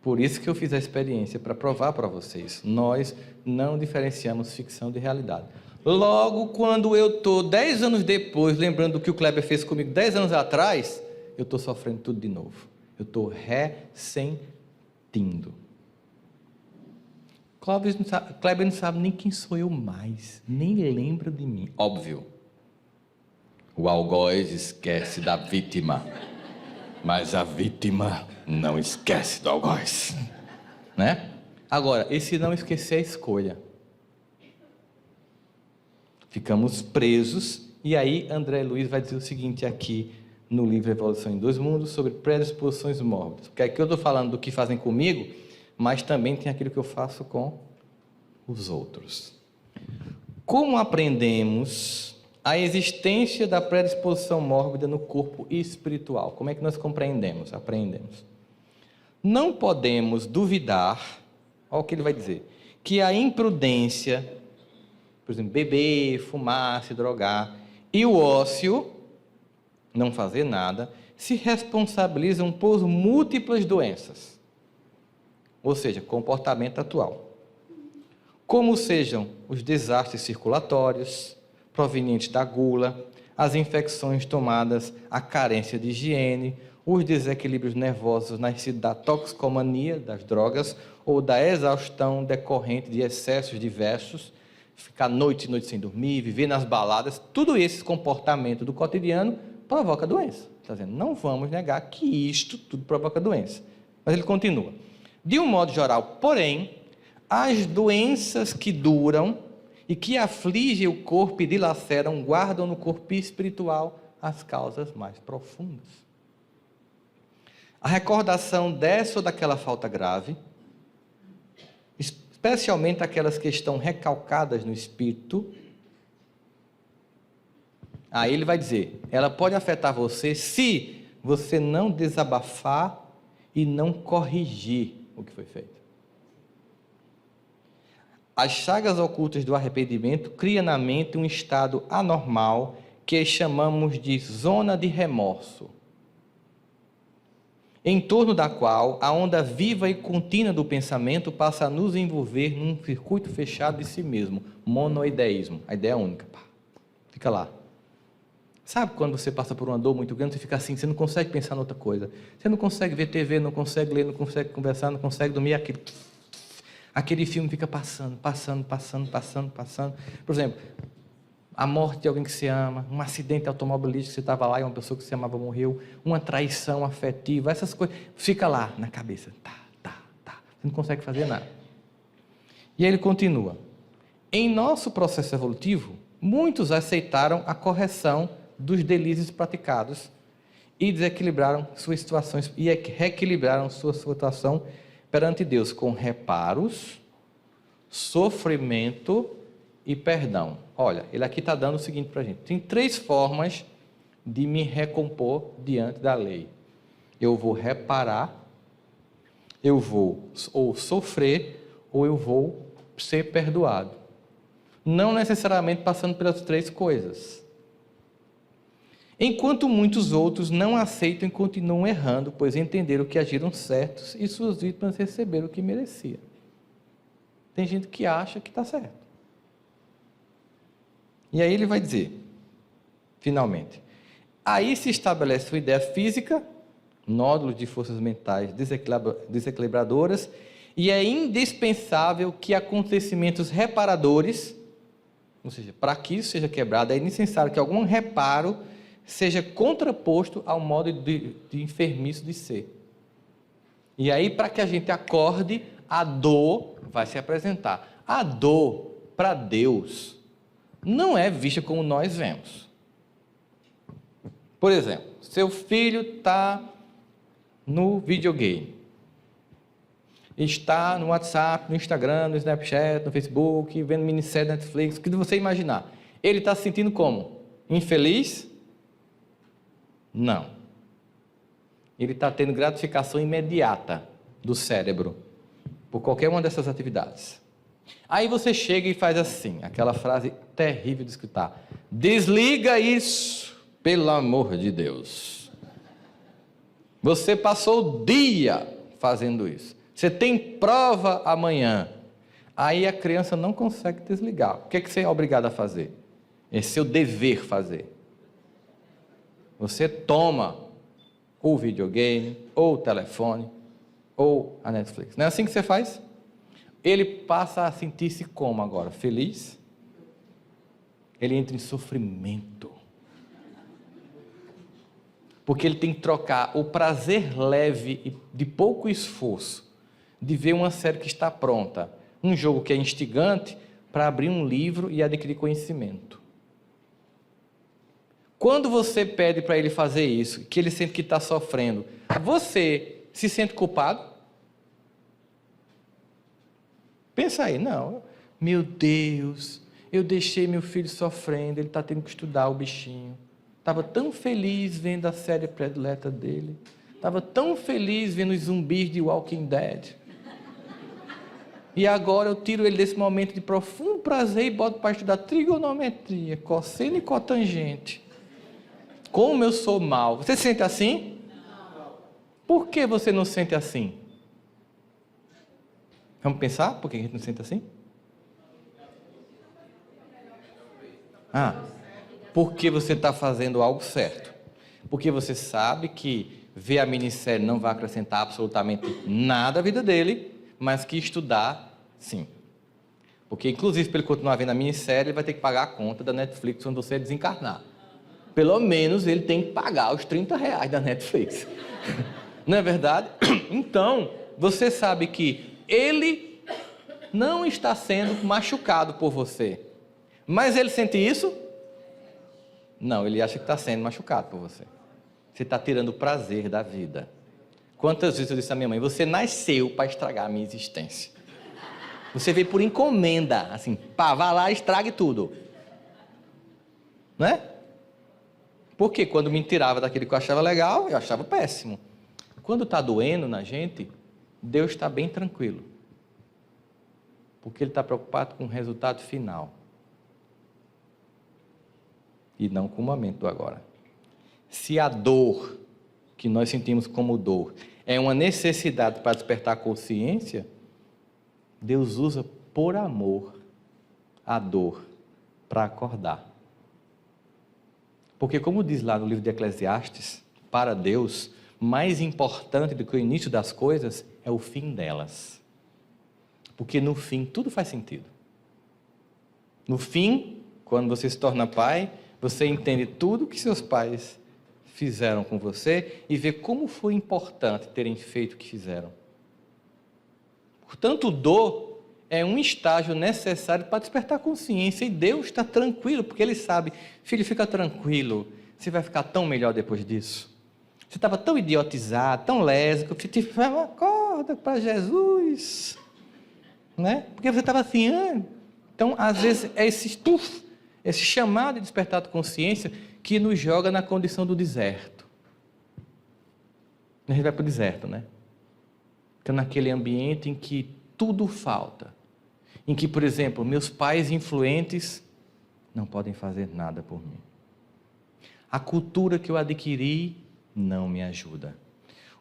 Por isso que eu fiz a experiência, para provar para vocês. Nós não diferenciamos ficção de realidade. Logo, quando eu estou 10 anos depois, lembrando do que o Kleber fez comigo 10 anos atrás, eu estou sofrendo tudo de novo. Eu estou ressentindo. Kleber não sabe nem quem sou eu mais, nem lembra de mim. Óbvio. O algoz esquece da vítima, mas a vítima não esquece do algoz, né? Agora, esse não esquecer é a escolha. Ficamos presos, e aí André Luiz vai dizer o seguinte aqui no livro Evolução em Dois Mundos, sobre predisposições mórbidas. Porque aqui eu estou falando do que fazem comigo, mas também tem aquilo que eu faço com os outros. Como aprendemos a existência da predisposição mórbida no corpo espiritual? Como é que nós compreendemos? Aprendemos. Não podemos duvidar, olha o que ele vai dizer, que a imprudência, por exemplo, beber, fumar, se drogar, e o ócio, não fazer nada, se responsabilizam por múltiplas doenças, ou seja, comportamento atual, como sejam os desastres circulatórios, provenientes da gula, as infecções tomadas, a carência de higiene, os desequilíbrios nervosos nascidos da toxicomania, das drogas, ou da exaustão decorrente de excessos diversos, ficar noite e noite sem dormir, viver nas baladas, tudo esse comportamento do cotidiano provoca doença. Está dizendo, não vamos negar que isto tudo provoca doença. Mas ele continua. De um modo geral, porém, as doenças que duram e que afligem o corpo e dilaceram, guardam no corpo espiritual as causas mais profundas. A recordação dessa ou daquela falta grave, especialmente aquelas que estão recalcadas no espírito, Aí ele vai dizer, ela pode afetar você se você não desabafar e não corrigir o que foi feito. As chagas ocultas do arrependimento criam na mente um estado anormal que chamamos de zona de remorso, em torno da qual a onda viva e contínua do pensamento passa a nos envolver num circuito fechado de si mesmo, monoideísmo, a ideia única, pá, fica lá. Sabe quando você passa por uma dor muito grande, você fica assim, você não consegue pensar em outra coisa, você não consegue ver TV, não consegue ler, não consegue conversar, não consegue dormir, aquele filme fica passando. Por exemplo, a morte de alguém que você ama, um acidente automobilístico, você estava lá e uma pessoa que você amava morreu, uma traição afetiva, essas coisas, fica lá na cabeça, você não consegue fazer nada. E aí ele continua, em nosso processo evolutivo, muitos aceitaram a correção dos delírios praticados e desequilibraram suas situações, e reequilibraram sua situação perante Deus com reparos, sofrimento e perdão. Olha, ele aqui está dando o seguinte para a gente, tem 3 formas de me recompor diante da lei. Eu vou reparar, eu vou ou sofrer, ou eu vou ser perdoado. Não necessariamente passando pelas 3 coisas. Enquanto muitos outros não aceitam e continuam errando, pois entenderam que agiram certos e suas vítimas receberam o que mereciam. Tem gente que acha que está certo. E aí ele vai dizer, finalmente, aí se estabelece uma ideia física, nódulos de forças mentais desequilibradoras, e é indispensável que acontecimentos reparadores, ou seja, para que isso seja quebrado, é necessário que algum reparo seja contraposto ao modo de enfermiço de ser. E aí, para que a gente acorde, a dor vai se apresentar. A dor, para Deus, não é vista como nós vemos. Por exemplo, seu filho está no videogame, está no WhatsApp, no Instagram, no Snapchat, no Facebook, vendo minissérie Netflix, o que você imaginar. Ele está se sentindo como? Infeliz? Não. Ele está tendo gratificação imediata do cérebro por qualquer uma dessas atividades. Aí você chega e faz assim, aquela frase terrível de escutar. Desliga isso, pelo amor de Deus. Você passou o dia fazendo isso. Você tem prova amanhã. Aí a criança não consegue desligar. O que você é obrigado a fazer? É seu dever fazer. Você toma o videogame, ou o telefone, ou a Netflix. Não é assim que você faz? Ele passa a sentir-se como agora? Feliz? Ele entra em sofrimento. Porque ele tem que trocar o prazer leve e de pouco esforço de ver uma série que está pronta, um jogo que é instigante, para abrir um livro e adquirir conhecimento. Quando você pede para ele fazer isso, que ele sente que está sofrendo, você se sente culpado? Pensa aí, não, meu Deus, eu deixei meu filho sofrendo, ele está tendo que estudar, o bichinho. Estava tão feliz vendo a série predileta dele, estava tão feliz vendo os zumbis de Walking Dead. E agora eu tiro ele desse momento de profundo prazer e boto para estudar trigonometria, cosseno e cotangente. Como eu sou mal. Você se sente assim? Não. Por que você não se sente assim? Vamos pensar por que a gente não se sente assim? Porque você está fazendo algo certo. Porque você sabe que ver a minissérie não vai acrescentar absolutamente nada à vida dele, mas que estudar, sim. Porque, inclusive, para ele continuar vendo a minissérie, ele vai ter que pagar a conta da Netflix quando você desencarnar. Pelo menos ele tem que pagar os R$30 da Netflix. Não é verdade? Então, você sabe que ele não está sendo machucado por você. Mas ele sente isso? Não, ele acha que está sendo machucado por você. Você está tirando o prazer da vida. Quantas vezes eu disse à minha mãe, você nasceu para estragar a minha existência. Você veio por encomenda, assim, pá, vá lá e estrague tudo. Não é? Porque quando me tirava daquilo que eu achava legal, eu achava péssimo. Quando está doendo na gente, Deus está bem tranquilo. Porque Ele está preocupado com o resultado final. E não com o momento do agora. Se a dor que nós sentimos como dor é uma necessidade para despertar a consciência, Deus usa por amor a dor para acordar. Porque, como diz lá no livro de Eclesiastes, para Deus, mais importante do que o início das coisas é o fim delas. Porque no fim tudo faz sentido. No fim, quando você se torna pai, você entende tudo que seus pais fizeram com você e vê como foi importante terem feito o que fizeram. Portanto, dor é um estágio necessário para despertar a consciência, e Deus está tranquilo, porque Ele sabe, filho, fica tranquilo, você vai ficar tão melhor depois disso. Você estava tão idiotizado, tão lésbico, você acorda para Jesus, né? Porque você estava assim, Então, às vezes, é esse chamado de despertar de consciência que nos joga na condição do deserto. A gente vai para o deserto, né? Então, naquele ambiente em que tudo falta, em que, por exemplo, meus pais influentes não podem fazer nada por mim. A cultura que eu adquiri não me ajuda.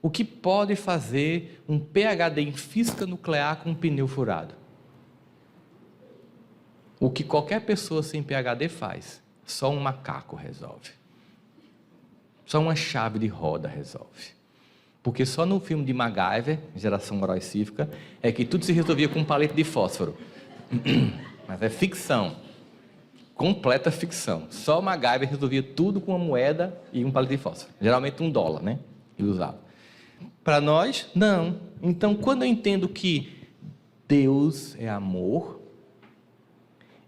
O que pode fazer um PhD em física nuclear com um pneu furado? O que qualquer pessoa sem PhD faz, só um macaco resolve. Só uma chave de roda resolve. Porque só no filme de MacGyver, Geração Moral e Cívica, é que tudo se resolvia com um palito de fósforo. Mas é ficção. Completa ficção. Só o MacGyver resolvia tudo com uma moeda e um palito de fósforo. Geralmente $1, né? Ele usava. Para nós, não. Então, quando eu entendo que Deus é amor,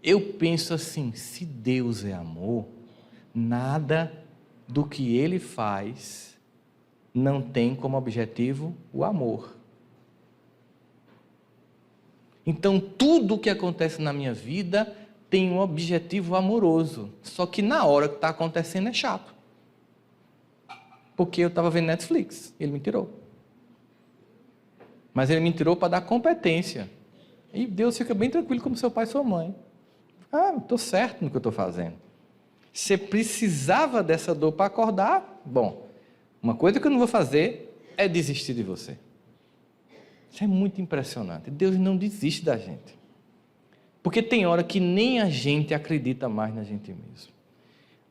eu penso assim, se Deus é amor, nada do que Ele faz não tem como objetivo o amor. Então, tudo o que acontece na minha vida tem um objetivo amoroso, só que na hora que está acontecendo é chato. Porque eu estava vendo Netflix, ele me tirou. Mas ele me tirou para dar competência. E Deus fica bem tranquilo como seu pai e sua mãe. Estou certo no que eu estou fazendo. Você precisava dessa dor para acordar? Bom, uma coisa que eu não vou fazer é desistir de você. Isso é muito impressionante. Deus não desiste da gente. Porque tem hora que nem a gente acredita mais na gente mesmo.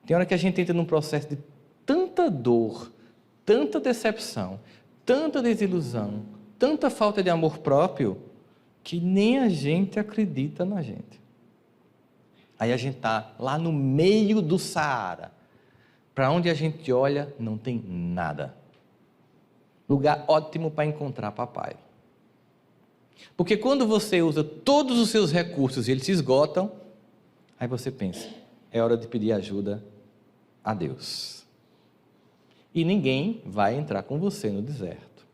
Tem hora que a gente entra num processo de tanta dor, tanta decepção, tanta desilusão, tanta falta de amor próprio, que nem a gente acredita na gente. Aí a gente está lá no meio do Saara. Para onde a gente olha, não tem nada. Lugar ótimo para encontrar papai. Porque quando você usa todos os seus recursos e eles se esgotam, aí você pensa, é hora de pedir ajuda a Deus. E ninguém vai entrar com você no deserto.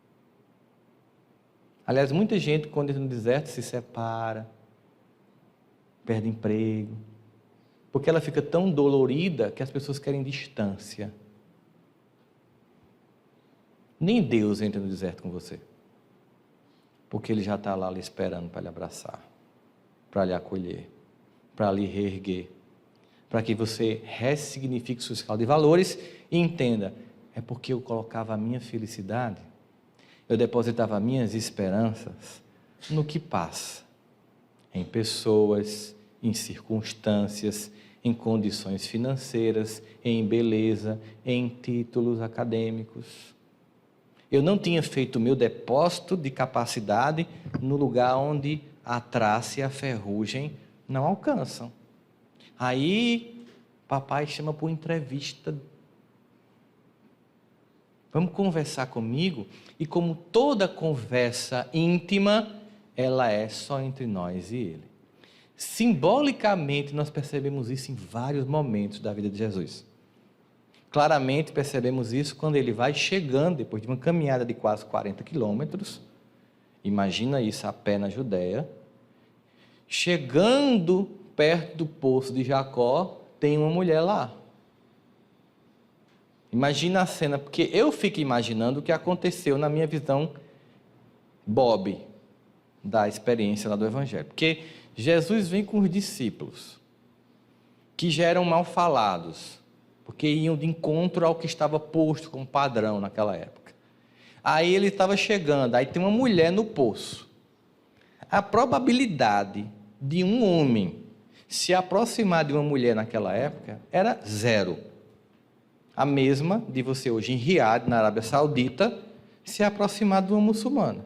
Aliás, muita gente quando entra no deserto se separa, perde emprego, porque ela fica tão dolorida que as pessoas querem distância. Nem Deus entra no deserto com você, porque Ele já está lá lhe esperando para lhe abraçar, para lhe acolher, para lhe reerguer, para que você ressignifique sua escala de valores e entenda, é porque eu colocava a minha felicidade, eu depositava minhas esperanças no que passa, em pessoas, em circunstâncias, em condições financeiras, em beleza, em títulos acadêmicos. Eu não tinha feito o meu depósito de capacidade no lugar onde a traça e a ferrugem não alcançam. Aí, papai chama por entrevista. Vamos conversar comigo? E como toda conversa íntima, ela é só entre nós e Ele. Simbolicamente, nós percebemos isso em vários momentos da vida de Jesus. Claramente percebemos isso quando Ele vai chegando, depois de uma caminhada de quase 40 quilômetros, imagina isso a pé na Judéia, chegando perto do poço de Jacó, tem uma mulher lá. Imagina a cena, porque eu fico imaginando o que aconteceu na minha visão Bob, da experiência lá do Evangelho. Porque Jesus vem com os discípulos, que já eram mal falados, porque iam de encontro ao que estava posto como padrão naquela época. Aí ele estava chegando, aí tem uma mulher no poço. A probabilidade de um homem se aproximar de uma mulher naquela época era zero. A mesma de você hoje em Riad, na Arábia Saudita, se aproximar de uma muçulmana,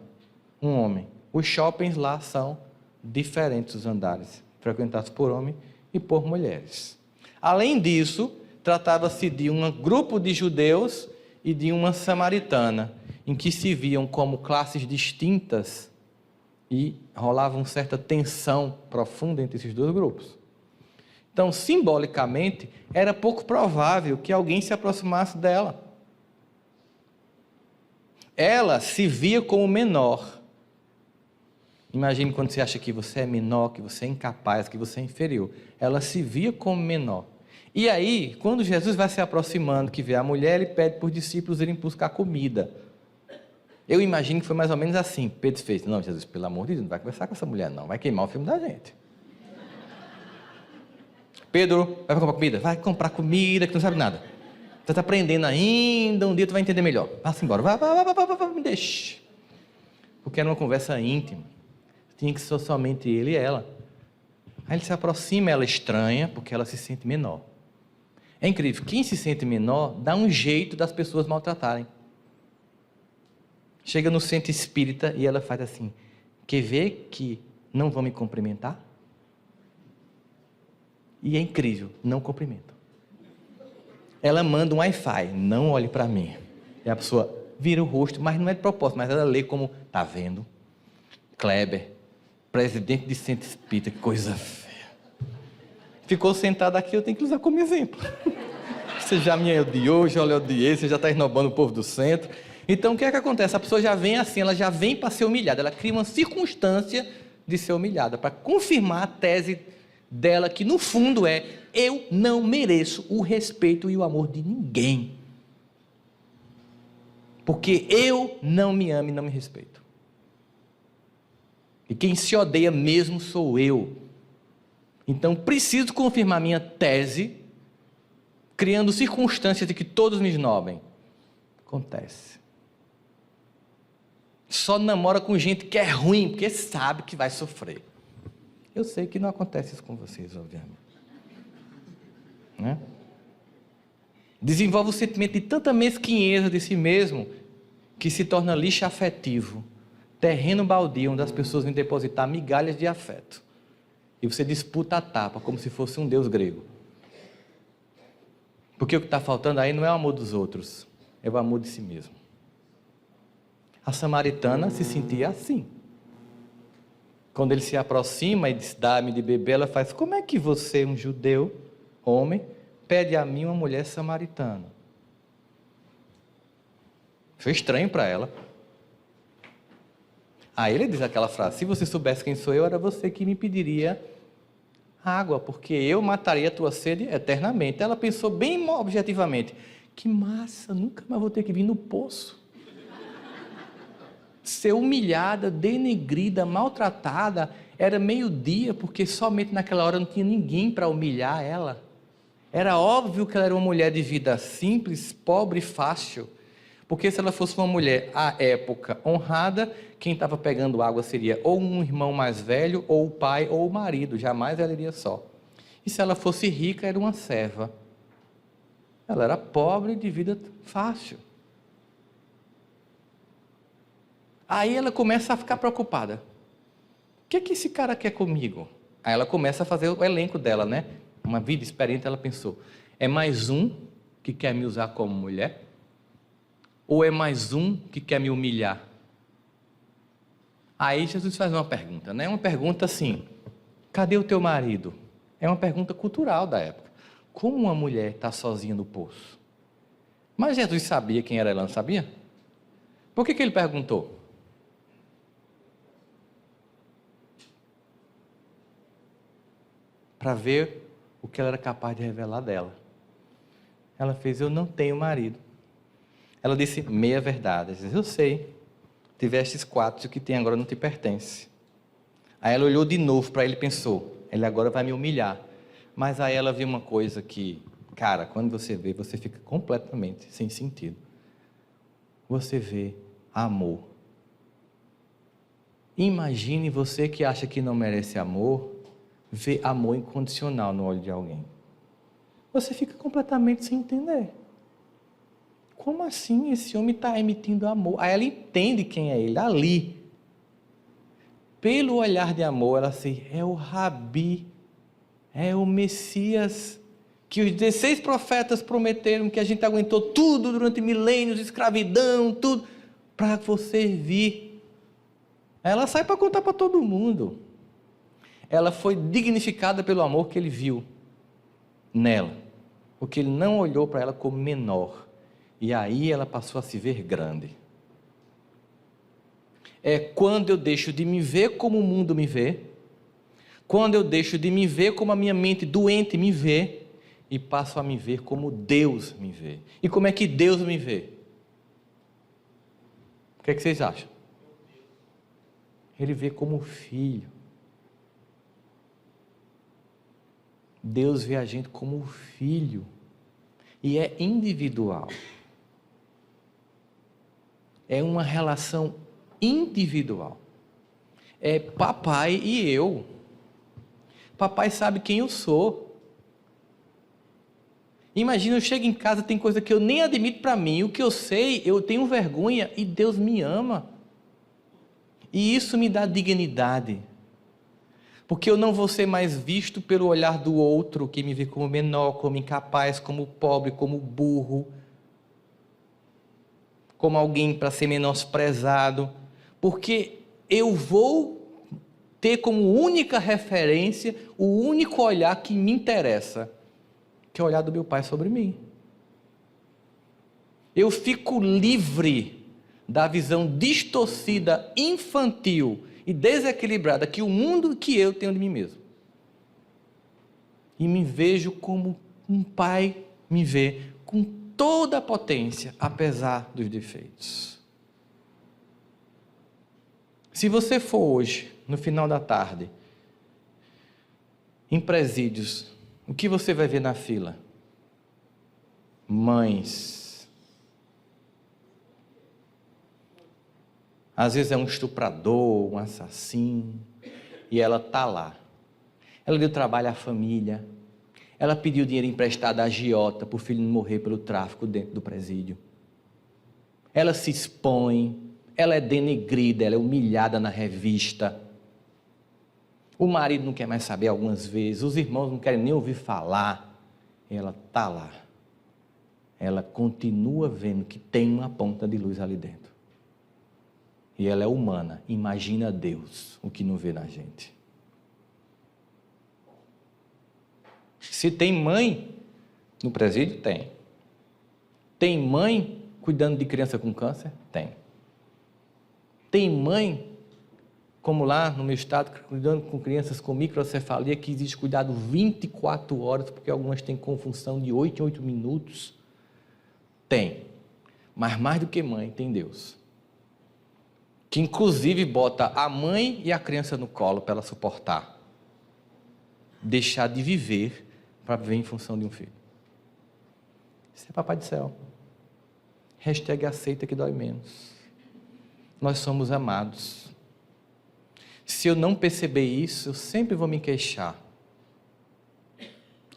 um homem. Os shoppings lá são diferentes, os andares, frequentados por homens e por mulheres. Além disso, tratava-se de um grupo de judeus e de uma samaritana, em que se viam como classes distintas e rolava uma certa tensão profunda entre esses dois grupos. Então, simbolicamente, era pouco provável que alguém se aproximasse dela. Ela se via como menor. Imagine quando você acha que você é menor, que você é incapaz, que você é inferior. Ela se via como menor. E aí, quando Jesus vai se aproximando, que vê a mulher, ele pede para os discípulos irem buscar comida. Eu imagino que foi mais ou menos assim. Pedro fez: não, Jesus, pelo amor de Deus, não vai conversar com essa mulher não, vai queimar o filme da gente. Pedro, vai comprar comida? Vai comprar comida, que tu não sabe nada. Tu está aprendendo ainda, um dia tu vai entender melhor. Passa embora, vai, me deixe. Porque era uma conversa íntima. Tinha que ser somente ele e ela. Aí ele se aproxima, ela estranha, porque ela se sente menor. É incrível, quem se sente menor, dá um jeito das pessoas maltratarem. Chega no centro espírita e ela faz assim: quer ver que não vão me cumprimentar? E é incrível, não cumprimento. Ela manda um Wi-Fi: não olhe para mim. E a pessoa vira o rosto, mas não é de propósito, mas ela lê como: tá vendo? Kleber, presidente de centro espírita, que coisa feia. Ficou sentado aqui, eu tenho que usar como exemplo. Você já me odiou, já odiei, você já está esnobando o povo do centro. Então o que é que acontece? A pessoa já vem assim, ela já vem para ser humilhada, ela cria uma circunstância de ser humilhada, para confirmar a tese dela, que no fundo é: eu não mereço o respeito e o amor de ninguém, porque eu não me amo e não me respeito, e quem se odeia mesmo sou eu. Então preciso confirmar minha tese, criando circunstâncias de que todos me esnobem. Acontece. Só namora com gente que é ruim, porque sabe que vai sofrer. Eu sei que não acontece isso com vocês, obviamente. Né? Desenvolve o sentimento de tanta mesquinheza de si mesmo, que se torna lixo afetivo, terreno baldio, onde as pessoas vão depositar migalhas de afeto. E você disputa a tapa, como se fosse um deus grego. Porque o que está faltando aí não é o amor dos outros, é o amor de si mesmo. A samaritana se sentia assim. Quando ele se aproxima e diz: dá-me de beber, ela faz: como é que você, um judeu, homem, pede a mim, uma mulher samaritana? Foi estranho para ela. Aí ele diz aquela frase: se você soubesse quem sou eu, era você que me pediria água, porque eu mataria a tua sede eternamente. Ela pensou bem objetivamente: que massa, nunca mais vou ter que vir no poço. Ser humilhada, denegrida, maltratada, era meio-dia, porque somente naquela hora não tinha ninguém para humilhar ela. Era óbvio que ela era uma mulher de vida simples, pobre e fácil, porque se ela fosse uma mulher, à época, honrada, quem estava pegando água seria ou um irmão mais velho, ou o pai, ou o marido, jamais ela iria só. E se ela fosse rica, era uma serva. Ela era pobre de vida fácil. Aí ela começa a ficar preocupada. O que é que esse cara quer comigo? Aí ela começa a fazer o elenco dela, né? Uma vida experiente, ela pensou: é mais um que quer me usar como mulher? Ou é mais um que quer me humilhar? Aí Jesus faz uma pergunta, né? Uma pergunta assim: cadê o teu marido? É uma pergunta cultural da época. Como uma mulher está sozinha no poço? Mas Jesus sabia quem era ela, não sabia? Por que ele perguntou? Para ver o que ela era capaz de revelar dela. Ela fez: eu não tenho marido. Ela disse: meia verdade. Ele disse: eu sei, tivestes 4 e o que tem agora não te pertence. Aí ela olhou de novo para ele e pensou: ele agora vai me humilhar. Mas aí ela viu uma coisa que, cara, quando você vê, você fica completamente sem sentido. Você vê amor. Imagine você que acha que não merece amor, ver amor incondicional no olho de alguém. Você fica completamente sem entender. Como assim esse homem está emitindo amor? Aí ela entende quem é ele, ali. Pelo olhar de amor, ela se é o Rabi, é o Messias, que os 16 profetas prometeram, que a gente aguentou tudo durante milênios, escravidão, tudo, para você vir. Ela sai para contar para todo mundo. Ela foi dignificada pelo amor que ele viu nela, porque ele não olhou para ela como menor, e aí ela passou a se ver grande. É quando eu deixo de me ver como o mundo me vê, quando eu deixo de me ver como a minha mente doente me vê, e passo a me ver como Deus me vê. E como é que Deus me vê? O que é que vocês acham? Ele vê como filho. Deus vê a gente como filho. E é individual. É uma relação individual. É papai e eu. Papai sabe quem eu sou. Imagina, eu chego em casa, tem coisa que eu nem admito para mim. O que eu sei, eu tenho vergonha e Deus me ama. E isso me dá dignidade. Porque eu não vou ser mais visto pelo olhar do outro, que me vê como menor, como incapaz, como pobre, como burro, como alguém para ser menosprezado. Porque eu vou ter como única referência o único olhar que me interessa, que é o olhar do meu pai sobre mim. Eu fico livre da visão distorcida, infantil e desequilibrada que o mundo que eu tenho de mim mesmo. E me vejo como um pai me vê, com toda a potência, apesar dos defeitos. Se você for hoje, no final da tarde, em presídios, o que você vai ver na fila? Mães. Às vezes é um estuprador, um assassino, e ela está lá. Ela deu trabalho à família, ela pediu dinheiro emprestado à agiota para o filho não morrer pelo tráfico dentro do presídio. Ela se expõe, ela é denegrida, ela é humilhada na revista. O marido não quer mais saber algumas vezes, os irmãos não querem nem ouvir falar. Ela está lá. Ela continua vendo que tem uma ponta de luz ali dentro. E ela é humana, imagina Deus, o que não vê na gente. Se tem mãe no presídio, tem. Tem mãe cuidando de criança com câncer? Tem. Tem mãe, como lá no meu estado, cuidando com crianças com microcefalia, que exige cuidado 24 horas, porque algumas têm confunção de 8 em 8 minutos? Tem. Mas mais do que mãe, tem Deus. Que inclusive bota a mãe e a criança no colo para ela suportar. Deixar de viver para viver em função de um filho. Isso é papai do céu. Hashtag aceita que dói menos. Nós somos amados. Se eu não perceber isso, eu sempre vou me queixar.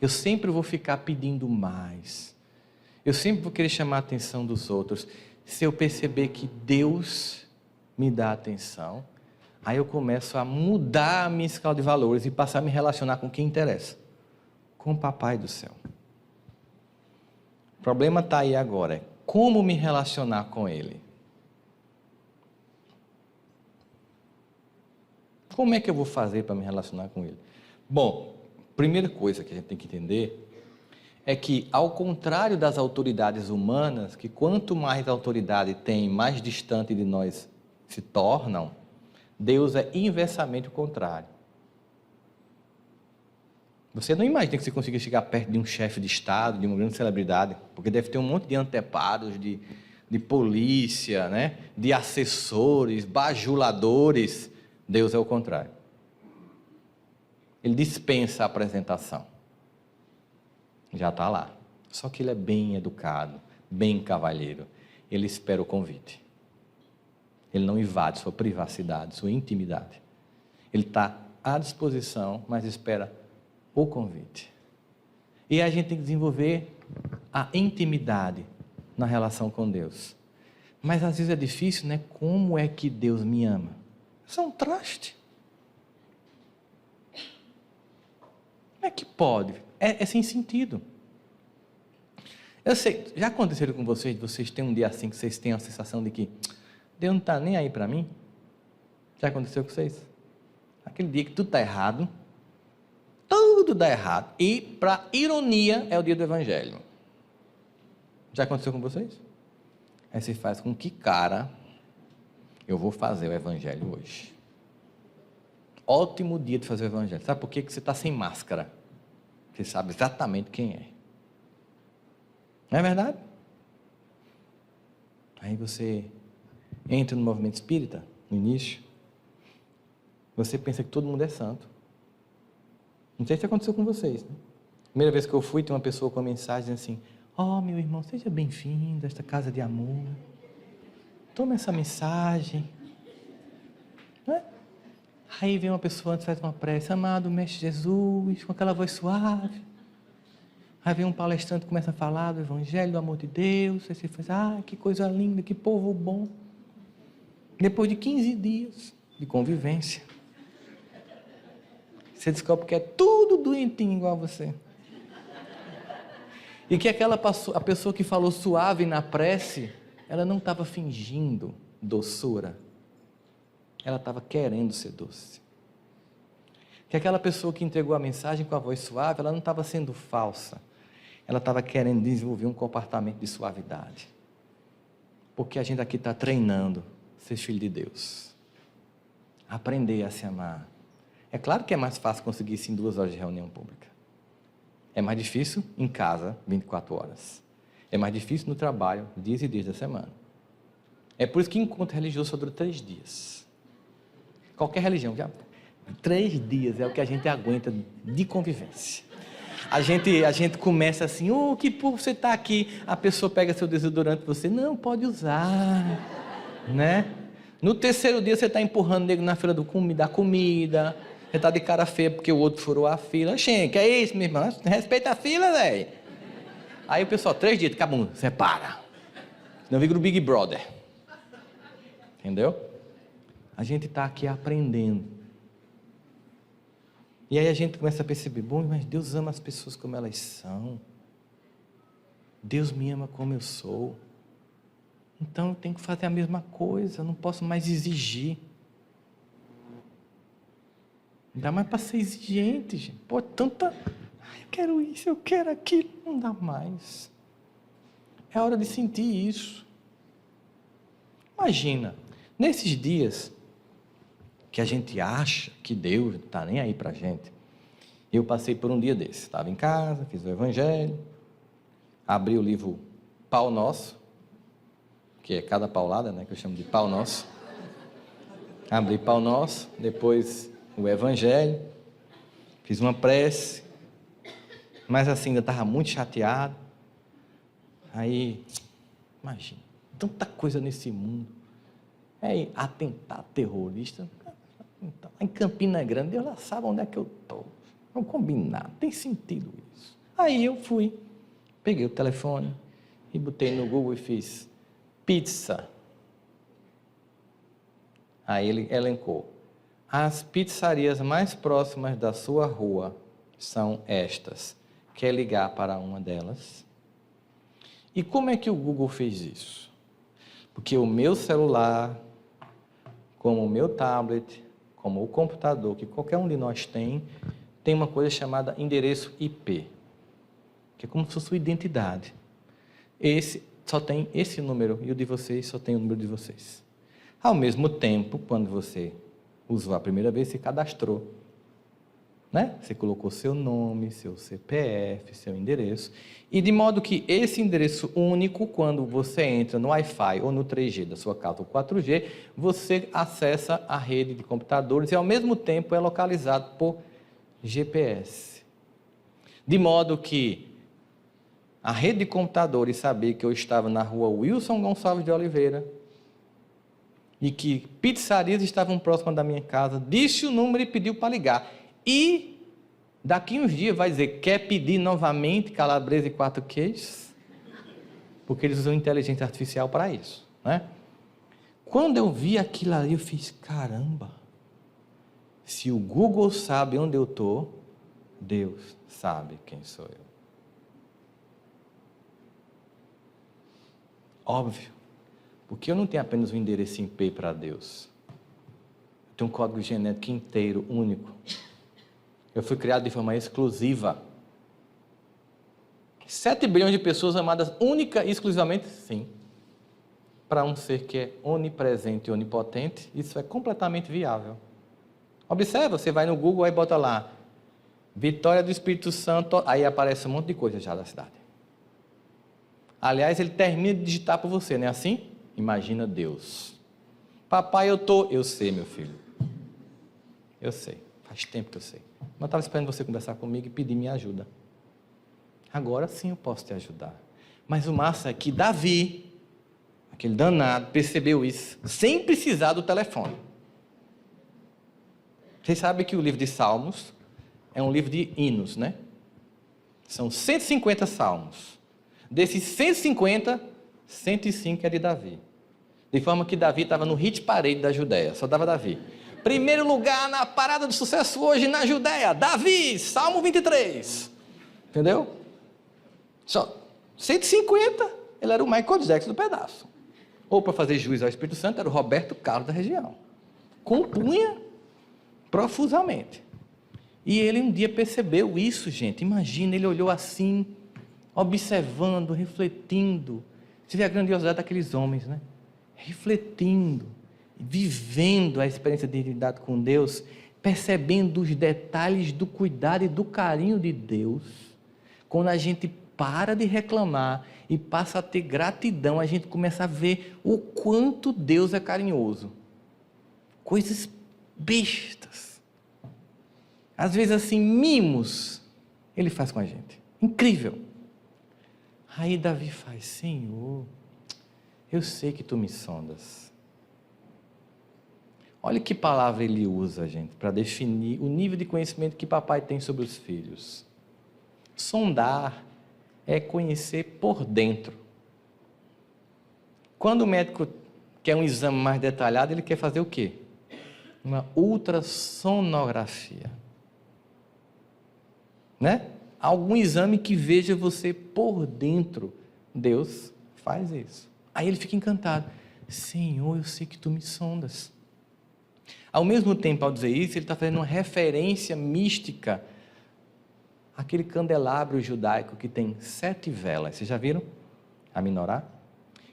Eu sempre vou ficar pedindo mais. Eu sempre vou querer chamar a atenção dos outros. Se eu perceber que Deus me dá atenção, aí eu começo a mudar a minha escala de valores e passar a me relacionar com quem interessa, com o papai do céu. O problema está aí agora, é como me relacionar com ele. Como é que eu vou fazer para me relacionar com ele? Bom, primeira coisa que a gente tem que entender é que, ao contrário das autoridades humanas, que quanto mais autoridade tem, mais distante de nós se tornam, Deus é inversamente o contrário. Você não imagina que você consiga chegar perto de um chefe de Estado, de uma grande celebridade, porque deve ter um monte de anteparos, de polícia, né? De assessores, bajuladores. Deus é o contrário. Ele dispensa a apresentação. Já está lá. Só que ele é bem educado, bem cavalheiro. Ele espera o convite. Ele não invade sua privacidade, sua intimidade. Ele está à disposição, mas espera o convite. E a gente tem que desenvolver a intimidade na relação com Deus. Mas às vezes é difícil, né? Como é que Deus me ama? Isso é um traste. Como é que pode? É sem sentido. Eu sei, já aconteceu com vocês têm um dia assim que vocês têm a sensação de que Deus não está nem aí para mim? Já aconteceu com vocês? Aquele dia que tudo está errado, tudo dá errado, e para ironia é o dia do Evangelho. Já aconteceu com vocês? Aí você faz com que cara eu vou fazer o Evangelho hoje? Ótimo dia de fazer o Evangelho. Sabe por quê? Que você está sem máscara. Você sabe exatamente quem é. Não é verdade? Aí você entra no movimento espírita, no início, você pensa que todo mundo é santo. Não sei se aconteceu com vocês. Né? Primeira vez que eu fui, tem uma pessoa com uma mensagem assim: ó, meu irmão, seja bem-vindo a esta casa de amor. Toma essa mensagem. Né? Aí vem uma pessoa antes, faz uma prece: amado Mestre Jesus, com aquela voz suave. Aí vem um palestrante, começa a falar do Evangelho, do amor de Deus. Aí você faz: que coisa linda, que povo bom. Depois de 15 dias de convivência, você descobre que é tudo doentinho igual a você. E que a pessoa que falou suave na prece, ela não estava fingindo doçura. Ela estava querendo ser doce. Que aquela pessoa que entregou a mensagem com a voz suave, ela não estava sendo falsa. Ela estava querendo desenvolver um comportamento de suavidade. Porque a gente aqui está treinando ser filho de Deus. Aprender a se amar. É claro que é mais fácil conseguir isso em 2 horas de reunião pública. É mais difícil em casa, 24 horas. É mais difícil no trabalho, dias e dias da semana. É por isso que encontro religioso só dura 3 dias. Qualquer religião, já 3 dias é o que a gente aguenta de convivência. A gente começa assim: que por você está aqui, a pessoa pega seu desodorante, você não pode usar, né? No 3º dia você está empurrando o nego na fila da comida, você está de cara feia porque o outro furou a fila. Que é isso, meu irmão? Respeita a fila, velho. Aí o pessoal, 3 dias, acabou, separa. Senão vira o Big Brother. Entendeu? A gente está aqui aprendendo. E aí a gente começa a perceber: bom, mas Deus ama as pessoas como elas são. Deus me ama como eu sou. Então eu tenho que fazer a mesma coisa, eu não posso mais exigir. Ainda mais para ser exigente, gente. Pô, tanta... eu quero isso, eu quero aquilo. Não dá mais. É hora de sentir isso. Imagina, nesses dias que a gente acha que Deus não está nem aí para a gente. Eu passei por um dia desse. Estava em casa, fiz o Evangelho, abri o livro Pau Nosso, que é cada paulada, né, que eu chamo de Pau Nosso. Abri Pau Nosso, depois o Evangelho, fiz uma prece, mas assim, ainda estava muito chateado. Aí, imagina, tanta coisa nesse mundo. Atentado terrorista. Em Campina Grande, Deus lá sabe onde é que eu estou. Vamos combinar, não tem sentido isso. Aí eu fui, peguei o telefone e botei no Google e fiz pizza. Aí ele elencou: as pizzarias mais próximas da sua rua são estas. Quer ligar para uma delas? E como é que o Google fez isso? Porque o meu celular, como o meu tablet, como o computador, que qualquer um de nós tem uma coisa chamada endereço IP, que é como se fosse sua identidade. Esse só tem esse número, e o de vocês só tem o número de vocês. Ao mesmo tempo, quando você usou a primeira vez, se cadastrou. né? Você colocou seu nome, seu CPF, seu endereço, e de modo que esse endereço único, quando você entra no Wi-Fi ou no 3G da sua casa ou 4G, você acessa a rede de computadores e ao mesmo tempo é localizado por GPS. De modo que a rede de computadores sabia que eu estava na rua Wilson Gonçalves de Oliveira e que pizzarias estavam próximas da minha casa, disse o número e pediu para ligar. E daqui uns dias vai dizer, quer pedir novamente calabresa e 4 queijos? Porque eles usam inteligência artificial para isso, né? Quando eu vi aquilo ali, eu fiz, caramba, se o Google sabe onde eu estou, Deus sabe quem sou eu. Óbvio, porque eu não tenho apenas um endereço IP para Deus. Eu tenho um código genético inteiro, único. Eu fui criado de forma exclusiva. 7 bilhões de pessoas amadas única e exclusivamente, sim. Para um ser que é onipresente e onipotente, isso é completamente viável. Observa, você vai no Google e bota lá, Vitória do Espírito Santo, aí aparece um monte de coisa já da cidade. Aliás, ele termina de digitar por você, não é assim? Imagina Deus. Papai, eu sei, meu filho. Eu sei, faz tempo que eu sei. Mas eu estava esperando você conversar comigo e pedir minha ajuda. Agora sim eu posso te ajudar. Mas o massa é que Davi, aquele danado, percebeu isso, sem precisar do telefone. Vocês sabem que o livro de Salmos é um livro de hinos, né? São 150 salmos. Desses 150, 105 é de Davi. De forma que Davi estava no hit parade da Judéia, só dava Davi. Primeiro lugar na parada de sucesso hoje na Judéia, Davi, Salmo 23. Entendeu? Só 150, ele era o Michael Jackson do pedaço. Ou para fazer juízo ao Espírito Santo, era o Roberto Carlos da região. Compunha profusamente. E ele um dia percebeu isso, gente. Imagina, ele olhou assim, observando, refletindo. Você vê a grandiosidade daqueles homens, né? Refletindo, vivendo a experiência de intimidade com Deus, percebendo os detalhes do cuidado e do carinho de Deus. Quando a gente para de reclamar e passa a ter gratidão, a gente começa a ver o quanto Deus é carinhoso. Coisas bestas. Às vezes assim, mimos, Ele faz com a gente. Incrível. Aí Davi faz, Senhor, eu sei que Tu me sondas. Olha que palavra ele usa, gente, para definir o nível de conhecimento que papai tem sobre os filhos. Sondar é conhecer por dentro. Quando o médico quer um exame mais detalhado, ele quer fazer o quê? Uma ultrassonografia. Né? Algum exame que veja você por dentro. Deus faz isso. Aí ele fica encantado. Senhor, eu sei que Tu me sondas. Ao mesmo tempo, ao dizer isso, ele está fazendo uma referência mística àquele candelabro judaico que tem 7 velas. Vocês já viram? A menorá?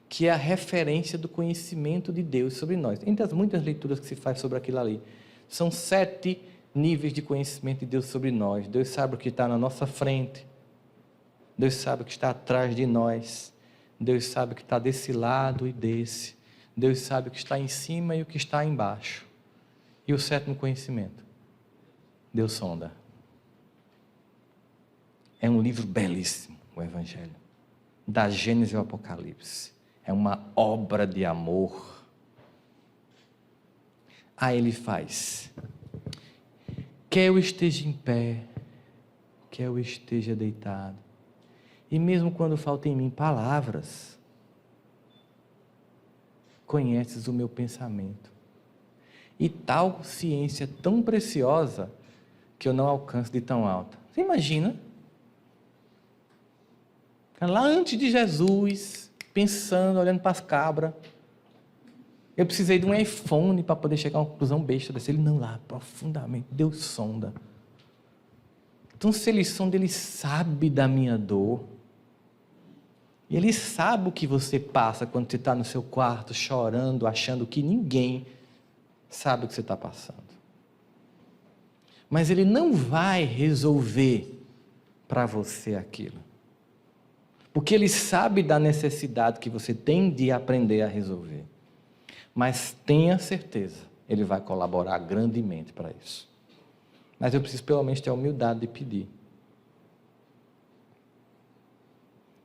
Que é a referência do conhecimento de Deus sobre nós. Entre as muitas leituras que se faz sobre aquilo ali, são 7 níveis de conhecimento de Deus sobre nós. Deus sabe o que está na nossa frente. Deus sabe o que está atrás de nós. Deus sabe o que está desse lado e desse. Deus sabe o que está em cima e o que está embaixo. E o 7º conhecimento, Deus sonda. É um livro belíssimo, o Evangelho. Da Gênesis ao Apocalipse. É uma obra de amor. Aí ele faz. Quer eu esteja em pé, quer eu esteja deitado. E mesmo quando falta em mim palavras, conheces o meu pensamento. E tal ciência tão preciosa que eu não alcanço de tão alta. Você imagina? Lá antes de Jesus, pensando, olhando para as cabras, eu precisei de um iPhone para poder chegar a uma conclusão besta desse. Ele não, lá profundamente, Deus sonda. Então se Ele sonda, Ele sabe da minha dor. E Ele sabe o que você passa quando você está no seu quarto chorando, achando que ninguém sabe o que você está passando. mas ele não vai resolver para você aquilo. Porque ele sabe da necessidade que você tem de aprender a resolver. Mas tenha certeza, ele vai colaborar grandemente para isso. Mas eu preciso pelo menos ter a humildade de pedir.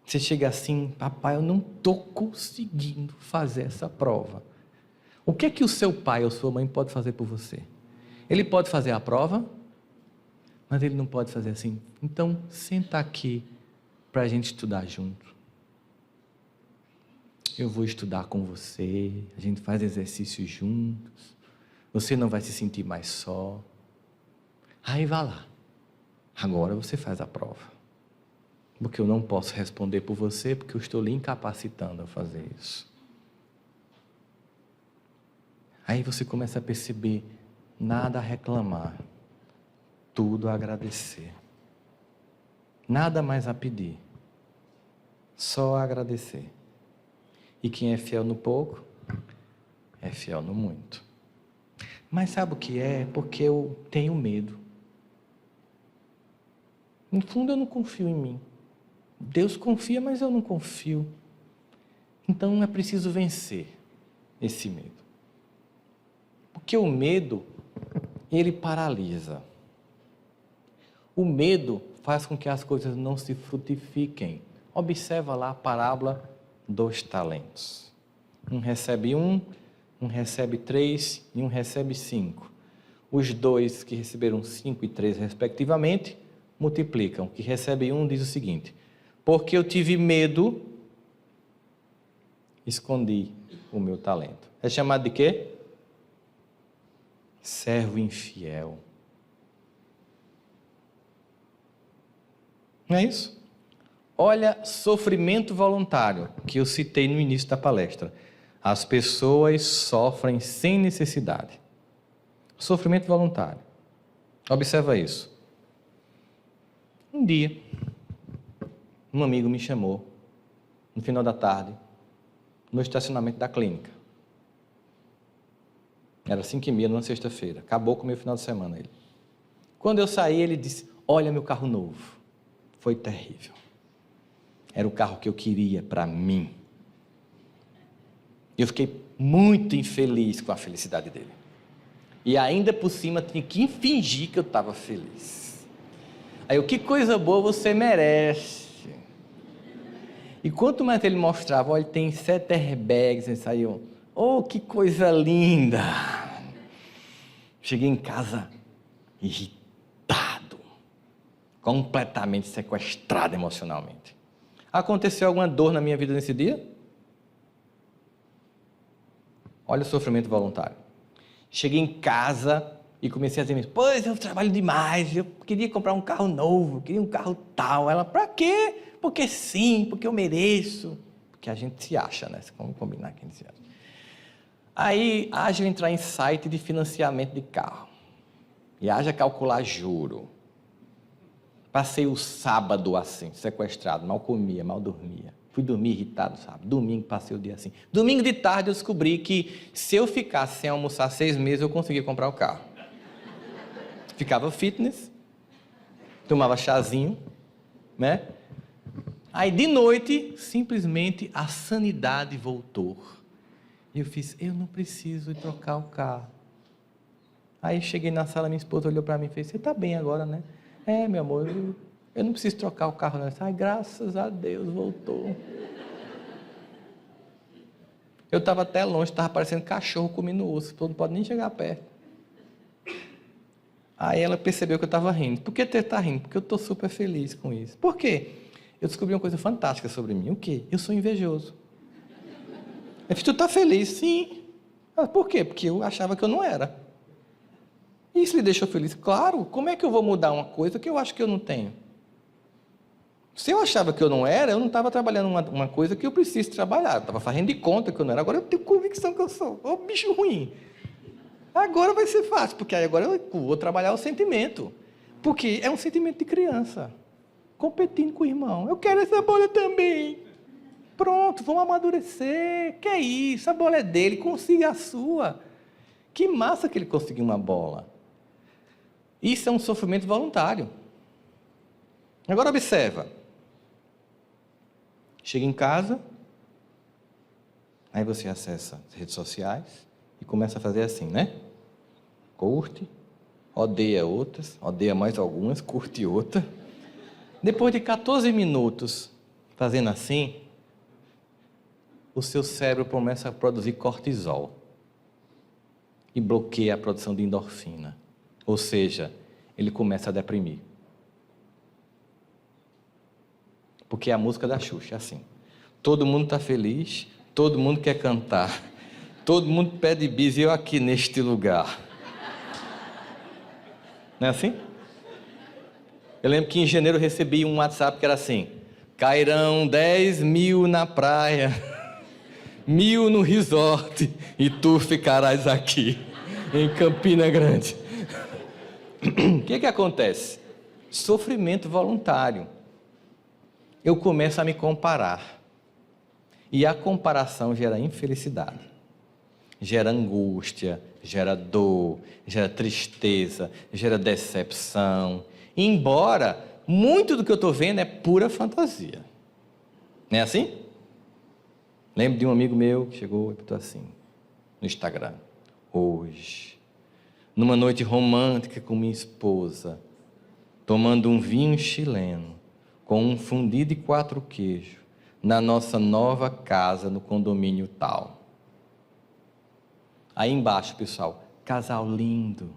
Você chega assim, papai, eu não estou conseguindo fazer essa prova. O que é que o seu pai ou sua mãe pode fazer por você? Ele pode fazer a prova, mas ele não pode fazer assim. Então, senta aqui para a gente estudar junto. Eu vou estudar com você, a gente faz exercícios juntos, você não vai se sentir mais só. Aí vá lá, agora você faz a prova. Porque eu não posso responder por você, porque eu estou lhe incapacitando a fazer isso. Aí você começa a perceber, nada a reclamar, tudo a agradecer. Nada mais a pedir, só a agradecer. E quem é fiel no pouco, é fiel no muito. Mas sabe o que é? Porque eu tenho medo. No fundo eu não confio em mim. Deus confia, mas eu não confio. Então é preciso vencer esse medo. Porque o medo, ele paralisa. O medo faz com que as coisas não se frutifiquem. Observa lá a parábola dos talentos. Um recebe 3 e um recebe 5. Os 2 que receberam 5 e 3 respectivamente, multiplicam. O que recebe 1 diz o seguinte: porque eu tive medo, escondi o meu talento. É chamado de quê? Servo infiel. Não é isso? Olha, sofrimento voluntário, que eu citei no início da palestra. As pessoas sofrem sem necessidade. Sofrimento voluntário. Observa isso. Um dia, um amigo me chamou, no final da tarde, no estacionamento da clínica. Era 5h30, numa sexta-feira. Acabou com o meu final de semana. Ele. Quando eu saí, ele disse: olha meu carro novo. Foi terrível. Era o carro que eu queria para mim. Eu fiquei muito infeliz com a felicidade dele. E ainda por cima tinha que fingir que eu estava feliz. Aí eu, que coisa boa, você merece. E quanto mais ele mostrava, olha, tem 7 airbags, e saiu, oh, que coisa linda. Cheguei em casa irritado, completamente sequestrado emocionalmente. Aconteceu alguma dor na minha vida nesse dia? Olha o sofrimento voluntário. Cheguei em casa e comecei a dizer, pois eu trabalho demais, eu queria comprar um carro novo, queria um carro tal. Ela, pra quê? Porque sim, porque eu mereço. Porque a gente se acha, né? Vamos combinar que a gente se acha. Aí, haja entrar em site de financiamento de carro. E haja calcular juro. Passei o sábado assim, sequestrado, mal comia, mal dormia. Fui dormir irritado, sabe? Domingo passei o dia assim. Domingo de tarde eu descobri que se eu ficasse sem almoçar 6 meses, eu conseguia comprar o carro. Ficava fitness, tomava chazinho, né? Aí de noite, simplesmente a sanidade voltou. E eu fiz, eu não preciso trocar o carro. Aí cheguei na sala, minha esposa olhou para mim e fez, você está bem agora, né? É, meu amor, eu não preciso trocar o carro, não. Ai, graças a Deus, voltou. Eu estava até longe, estava parecendo cachorro comendo osso, não pode nem chegar perto. Aí ela percebeu que eu estava rindo. Por que você está rindo? Porque eu estou super feliz com isso. Por quê? Eu descobri uma coisa fantástica sobre mim. O quê? Eu sou invejoso. Eu disse, tu está feliz? Sim. Mas por quê? Porque eu achava que eu não era. E isso lhe deixou feliz? Claro. Como é que eu vou mudar uma coisa que eu acho que eu não tenho? Se eu achava que eu não era, eu não estava trabalhando uma coisa que eu preciso trabalhar. Eu estava fazendo de conta que eu não era. Agora eu tenho convicção que eu sou. Ô, bicho ruim. Agora vai ser fácil, porque aí agora eu vou trabalhar o sentimento. Porque é um sentimento de criança. Competindo com o irmão. Eu quero essa bola também. Pronto, vamos amadurecer. Que é isso? A bola é dele, consiga a sua. Que massa que ele conseguiu uma bola. Isso é um sofrimento voluntário. Agora observa. Chega em casa, aí você acessa as redes sociais e começa a fazer assim, né? Curte, odeia outras, odeia mais algumas, curte outra. Depois de 14 minutos fazendo assim, o seu cérebro começa a produzir cortisol e bloqueia a produção de endorfina. Ou seja, ele começa a deprimir. Porque é a música da Xuxa, é assim. Todo mundo está feliz, todo mundo quer cantar, todo mundo pede bis e eu aqui neste lugar. Não é assim? Eu lembro que em janeiro eu recebi um WhatsApp que era assim: cairão 10 mil na praia, 1.000 no resort, e tu ficarás aqui, em Campina Grande. O que acontece? Sofrimento voluntário. Eu começo a me comparar. E a comparação gera infelicidade, gera angústia, gera dor, gera tristeza, gera decepção. Embora muito do que eu estou vendo é pura fantasia. Não é assim? Lembro de um amigo meu que chegou e botou assim, no Instagram: hoje, numa noite romântica com minha esposa, tomando um vinho chileno, com um fundi de 4 queijos, na nossa nova casa no condomínio tal. Aí embaixo, pessoal, casal lindo.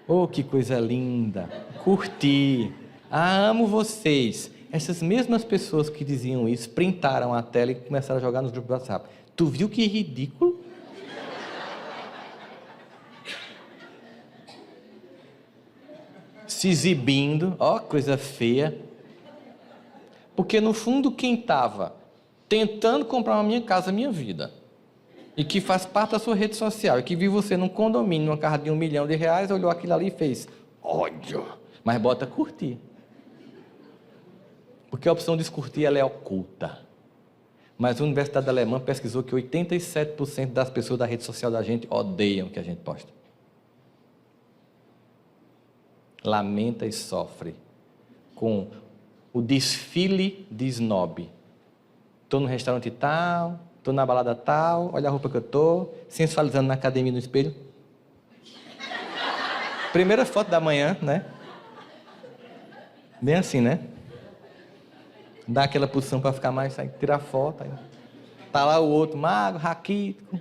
Oh, que coisa linda. Curti. Ah, amo vocês. Essas mesmas pessoas que diziam isso, printaram a tela e começaram a jogar nos grupos do WhatsApp. Tu viu que ridículo? Se exibindo, ó, coisa feia. Porque no fundo quem estava tentando comprar uma minha casa, minha vida, e que faz parte da sua rede social, e que viu você num condomínio, numa casa de R$1 milhão, olhou aquilo ali e fez ódio, mas bota curtir. Porque a opção de curtir ela é oculta. Mas a Universidade Alemã pesquisou que 87% das pessoas da rede social da gente odeiam o que a gente posta. Lamenta e sofre com o desfile de snob. Estou no restaurante tal, estou na balada tal, olha a roupa que eu estou, sensualizando na academia no espelho. Primeira foto da manhã, né? Bem assim, né? Dá aquela posição para ficar mais, aí, tirar foto. Aí. Tá lá o outro, magro, raquítico.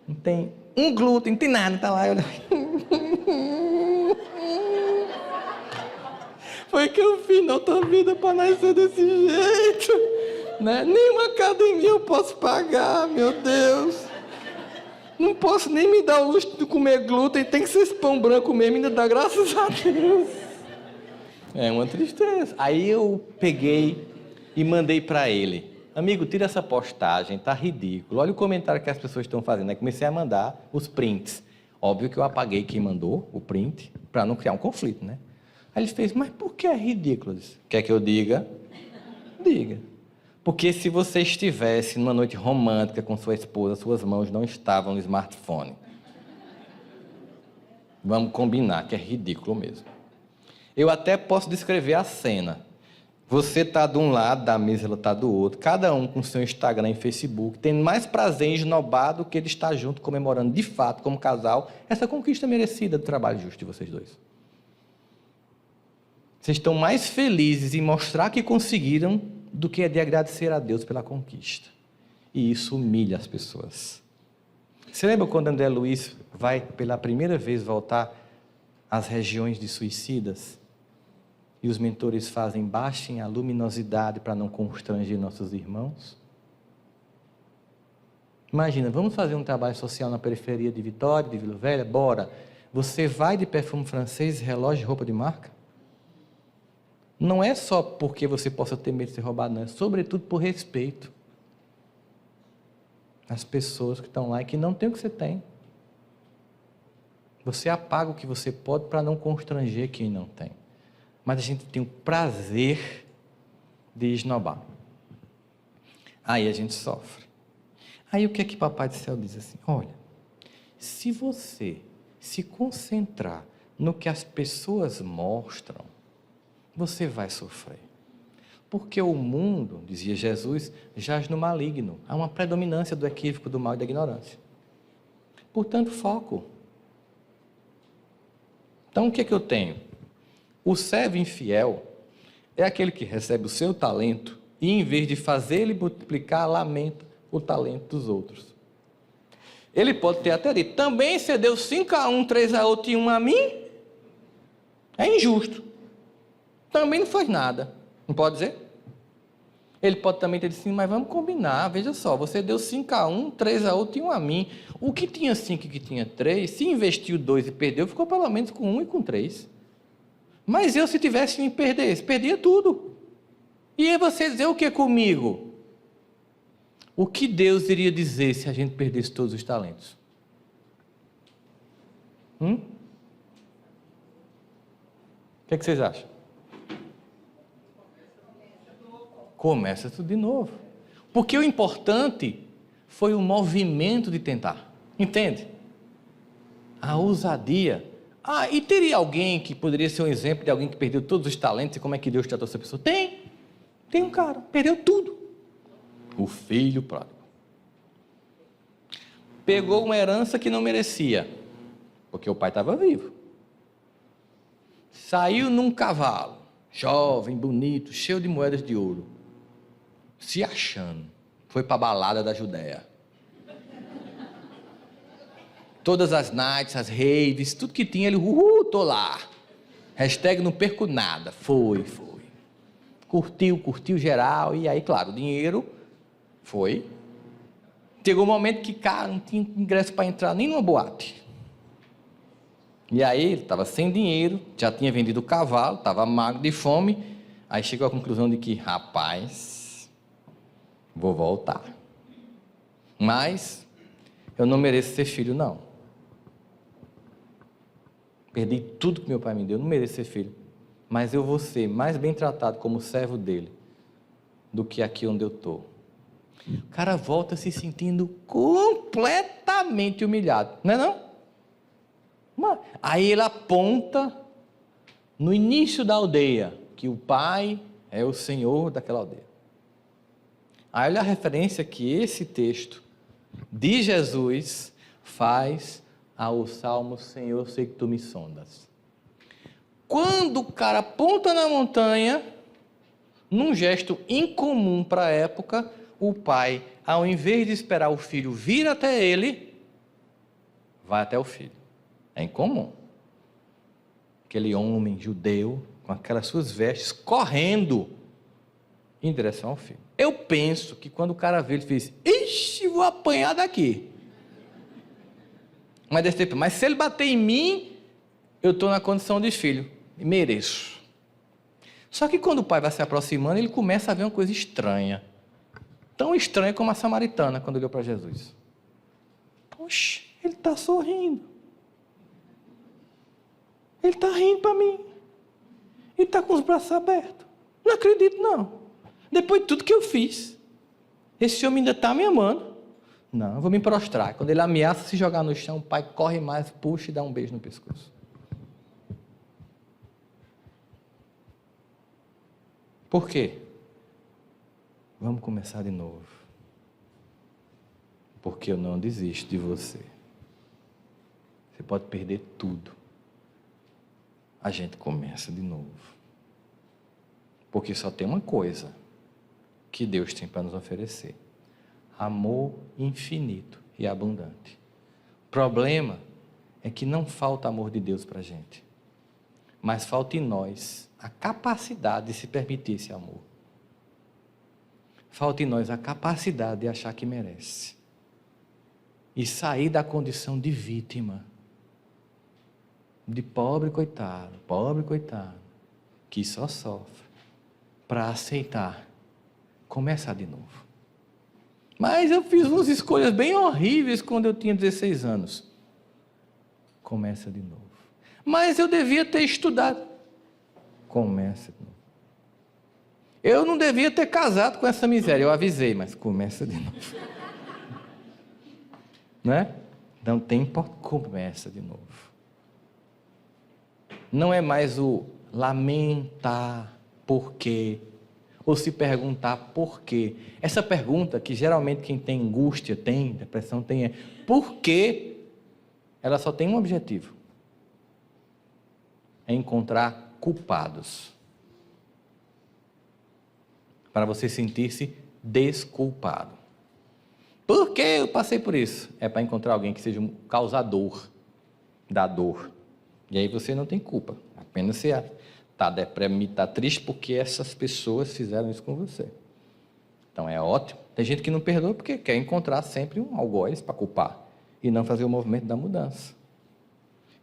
Não tem um glúten, não tem nada, tá lá. Olha. Foi que eu fiz na outra vida para nascer desse jeito, né? Nenhuma academia eu posso pagar, meu Deus. Não posso nem me dar o luxo de comer glúten, tem que ser esse pão branco mesmo, ainda dá graças a Deus. É uma tristeza. Aí eu peguei e mandei para ele: amigo, tira essa postagem, tá ridículo. Olha o comentário que as pessoas estão fazendo. Aí comecei a mandar os prints. Óbvio que eu apaguei quem mandou o print, para não criar um conflito, né? Aí ele fez: mas por que é ridículo? Quer que eu diga? Diga. Porque se você estivesse numa noite romântica com sua esposa, suas mãos não estavam no smartphone. Vamos combinar que é ridículo mesmo. Eu até posso descrever a cena. Você está de um lado da mesa, ela está do outro, cada um com seu Instagram e Facebook, tendo mais prazer em esnobar do que de estar junto, comemorando de fato, como casal, essa conquista merecida do trabalho justo de vocês dois. Vocês estão mais felizes em mostrar que conseguiram do que de agradecer a Deus pela conquista. E isso humilha as pessoas. Você lembra quando André Luiz vai pela primeira vez voltar às regiões de suicidas? E os mentores fazem: baixem a luminosidade para não constranger nossos irmãos? Imagina, vamos fazer um trabalho social na periferia de Vitória, de Vila Velha? Bora. Você vai de perfume francês, relógio e roupa de marca? Não é só porque você possa ter medo de ser roubado, não. É sobretudo por respeito às pessoas que estão lá e que não têm o que você tem. Você apaga o que você pode para não constranger quem não tem. Mas a gente tem o prazer de esnobar. Aí a gente sofre. Aí o que é que Papai do Céu diz assim? Olha, se você se concentrar no que as pessoas mostram, você vai sofrer. Porque o mundo, dizia Jesus, jaz no maligno. Há uma predominância do equívoco, do mal e da ignorância. Portanto, foco. Então, o que é que eu tenho? O servo infiel é aquele que recebe o seu talento e, em vez de fazer ele multiplicar, lamenta o talento dos outros. Ele pode ter até dito, também você deu 5 a 1, 3 a outro e 1 a mim? É injusto. Também não faz nada. Não pode dizer? Ele pode também ter dito assim, mas vamos combinar, veja só, você deu 5 a 1, 3 a outro e 1 a mim. O que tinha 5 e o que tinha 3, se investiu 2 e perdeu, ficou pelo menos com 1 e com 3. Mas eu, se tivesse me perdesse, perdia tudo. E aí você dizer o que comigo? O que Deus iria dizer se a gente perdesse todos os talentos? O que é que vocês acham? Começa tudo de novo. Porque o importante foi o movimento de tentar. Entende? A ousadia. E teria alguém que poderia ser um exemplo de alguém que perdeu todos os talentos e como é que Deus tratou essa pessoa? Tem. Tem um cara, perdeu tudo. O filho pródigo. Pegou uma herança que não merecia, porque o pai estava vivo. Saiu num cavalo, jovem, bonito, cheio de moedas de ouro, se achando. Foi para a balada da Judéia. Todas as nights, as raves, tudo que tinha, ele, tô lá. Hashtag não perco nada. Foi. Curtiu geral, e aí, claro, o dinheiro foi. Chegou um momento que, cara, não tinha ingresso para entrar nem numa boate. E aí, ele estava sem dinheiro, já tinha vendido o cavalo, estava magro de fome, aí chegou à conclusão de que, rapaz, vou voltar. Mas eu não mereço ser filho, não. Perdi tudo que meu pai me deu, não mereço ser filho. Mas eu vou ser mais bem tratado como servo dele do que aqui onde eu estou. O cara volta se sentindo completamente humilhado, não é não? Aí ele aponta no início da aldeia que o pai é o senhor daquela aldeia. Aí olha a referência que esse texto de Jesus faz ao Salmo, Senhor, sei que tu me sondas. Quando o cara aponta na montanha, num gesto incomum para a época, o pai, ao invés de esperar o filho vir até ele, vai até o filho. É incomum. Aquele homem judeu, com aquelas suas vestes, correndo em direção ao filho. Eu penso que quando o cara vê, ele fez, ixi, vou apanhar daqui. Mas se ele bater em mim, eu estou na condição de filho. E mereço. Só que quando o pai vai se aproximando, ele começa a ver uma coisa estranha. Tão estranha como a samaritana, quando olhou para Jesus. Poxa, ele está sorrindo. Ele está rindo para mim. Ele está com os braços abertos. Não acredito, não. Depois de tudo que eu fiz, esse homem ainda está me amando. Não, eu vou me prostrar. Quando ele ameaça se jogar no chão, o pai corre mais, puxa e dá um beijo no pescoço. Por quê? Vamos começar de novo. Porque eu não desisto de você. Você pode perder tudo. A gente começa de novo. Porque só tem uma coisa que Deus tem para nos oferecer: amor infinito e abundante. O problema é que não falta amor de Deus para a gente, mas falta em nós a capacidade de se permitir esse amor. Falta em nós a capacidade de achar que merece e sair da condição de vítima, de pobre coitado, que só sofre, para aceitar começar de novo. Mas eu fiz umas escolhas bem horríveis quando eu tinha 16 anos. Começa de novo. Mas eu devia ter estudado. Começa de novo. Eu não devia ter casado com essa miséria, eu avisei, mas começa de novo. Não é? Não tem importância, começa de novo. Não é mais o lamentar por quê, ou se perguntar por quê. Essa pergunta que geralmente quem tem angústia tem, depressão tem, é por quê? Ela só tem um objetivo: é encontrar culpados, para você sentir-se desculpado. Por que eu passei por isso? É para encontrar alguém que seja um causador da dor. E aí você não tem culpa, apenas você está deprimido, está triste porque essas pessoas fizeram isso com você. Então é ótimo. Tem gente que não perdoa porque quer encontrar sempre um algoz para culpar e não fazer o movimento da mudança.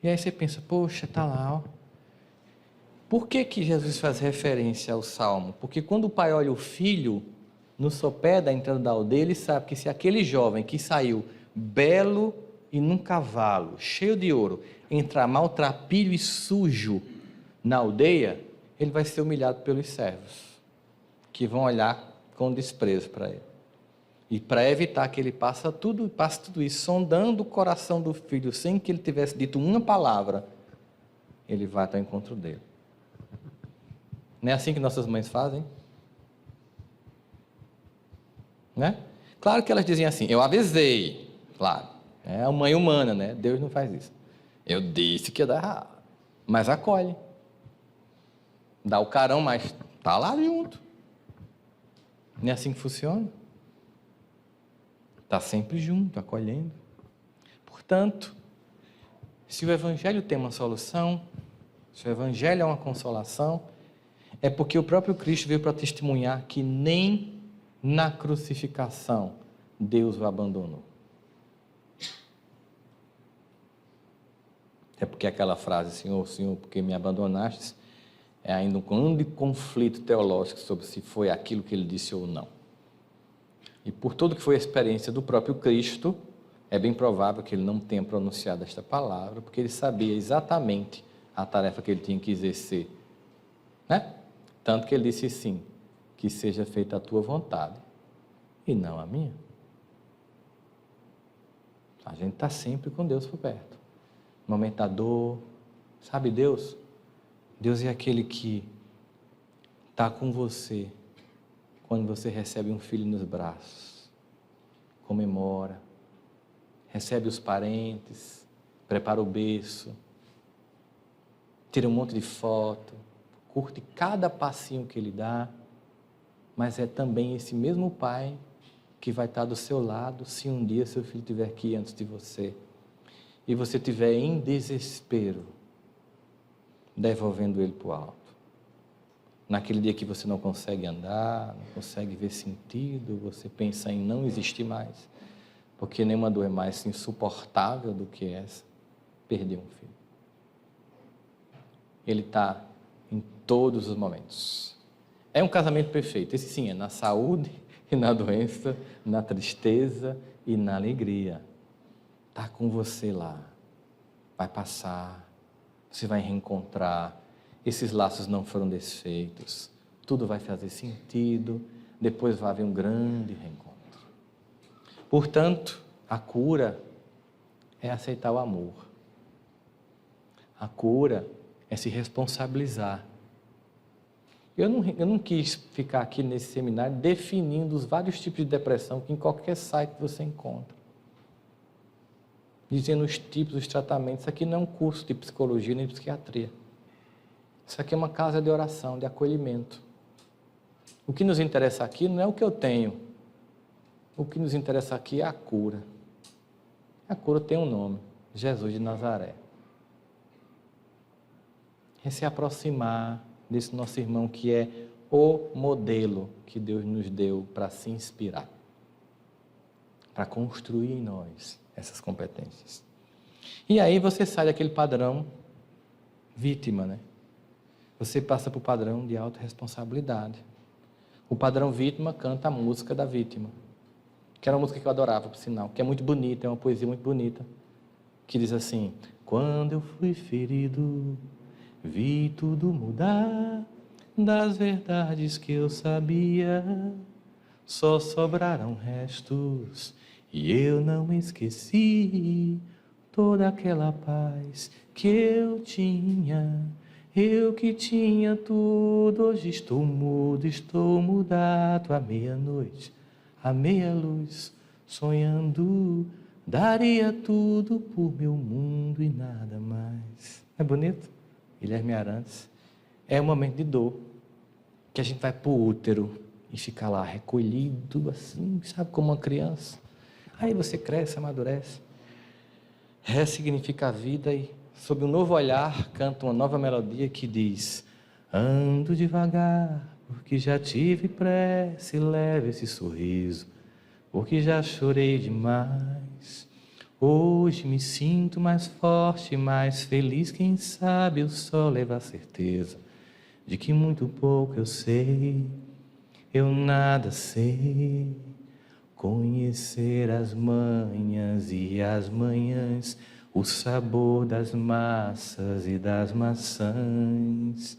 E aí você pensa, poxa, está lá, ó. Por que que Jesus faz referência ao Salmo? Porque quando o pai olha o filho no sopé da entrada da aldeia, ele sabe que se aquele jovem que saiu belo e num cavalo, cheio de ouro, entrar maltrapilho e sujo na aldeia, ele vai ser humilhado pelos servos, que vão olhar com desprezo para ele. E para evitar que ele passe tudo isso, sondando o coração do filho, sem que ele tivesse dito uma palavra, ele vai até o encontro dele. Não é assim que nossas mães fazem? Né? Claro que elas dizem assim, eu avisei, claro, é a mãe humana, né? Deus não faz isso. Eu disse que ia dar errado, mas acolhe. Dá o carão, mas está lá junto. Não é assim que funciona? Está sempre junto, acolhendo. Portanto, se o Evangelho tem uma solução, se o Evangelho é uma consolação, é porque o próprio Cristo veio para testemunhar que nem na crucificação Deus o abandonou. É porque aquela frase, Senhor, Senhor, porque me abandonaste, é ainda um grande conflito teológico sobre se foi aquilo que ele disse ou não. E por tudo que foi a experiência do próprio Cristo, é bem provável que ele não tenha pronunciado esta palavra, porque ele sabia exatamente a tarefa que ele tinha que exercer, né? Tanto que ele disse sim, que seja feita a tua vontade e não a minha. A gente está sempre com Deus por perto. No momento da dor, sabe Deus? Deus é aquele que está com você quando você recebe um filho nos braços, comemora, recebe os parentes, prepara o berço, tira um monte de foto, curte cada passinho que ele dá, mas é também esse mesmo pai que vai estar do seu lado se um dia seu filho estiver aqui antes de você e você estiver em desespero, devolvendo ele para o alto. Naquele dia que você não consegue andar, não consegue ver sentido, você pensa em não existir mais, porque nenhuma dor é mais insuportável do que essa, perder um filho. Ele está em todos os momentos. É um casamento perfeito, esse sim, é na saúde e na doença, na tristeza e na alegria. Está com você lá, vai passar, você vai reencontrar, esses laços não foram desfeitos, tudo vai fazer sentido, depois vai haver um grande reencontro. Portanto, a cura é aceitar o amor. A cura é se responsabilizar. Eu não quis ficar aqui nesse seminário definindo os vários tipos de depressão que em qualquer site você encontra. Dizendo os tipos, os tratamentos. Isso aqui não é um curso de psicologia nem de psiquiatria. Isso aqui é uma casa de oração, de acolhimento. O que nos interessa aqui não é o que eu tenho. O que nos interessa aqui é a cura. A cura tem um nome, Jesus de Nazaré. É se aproximar desse nosso irmão que é o modelo que Deus nos deu para se inspirar, para construir em nós essas competências. E aí você sai daquele padrão vítima, né? Você passa para o padrão de autorresponsabilidade. O padrão vítima canta a música da vítima, que era uma música que eu adorava, por sinal, que é muito bonita, é uma poesia muito bonita, que diz assim: quando eu fui ferido, vi tudo mudar, das verdades que eu sabia, só sobraram restos, e eu não esqueci toda aquela paz que eu tinha. Eu que tinha tudo, hoje estou mudo, estou mudado. À meia-noite, à meia-luz, sonhando, daria tudo por meu mundo e nada mais. É bonito? Guilherme Arantes. É um momento de dor, que a gente vai para o útero e fica lá recolhido, assim, sabe, como uma criança. Aí você cresce, amadurece, ressignifica a vida e, sob um novo olhar, canta uma nova melodia que diz: ando devagar, porque já tive pressa, leve esse sorriso, porque já chorei demais. Hoje me sinto mais forte, mais feliz, quem sabe eu só levo a certeza de que muito pouco eu sei, eu nada sei. Conhecer as manhas e as manhãs, o sabor das massas e das maçãs.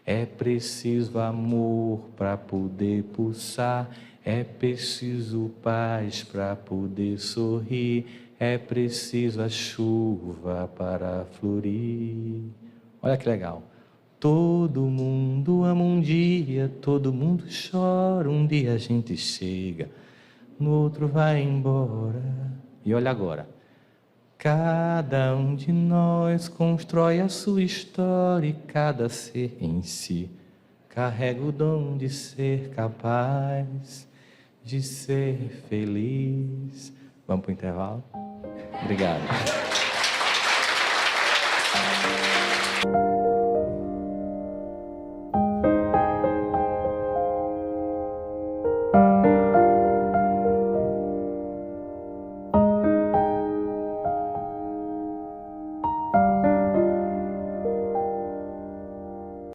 É preciso amor para poder pulsar, é preciso paz para poder sorrir, é preciso a chuva para florir. Olha que legal. Todo mundo ama um dia, todo mundo chora, um dia a gente chega, no outro vai embora. E olha agora, cada um de nós constrói a sua história e cada ser em si carrega o dom de ser capaz, de ser feliz. Vamos para o intervalo? Obrigado.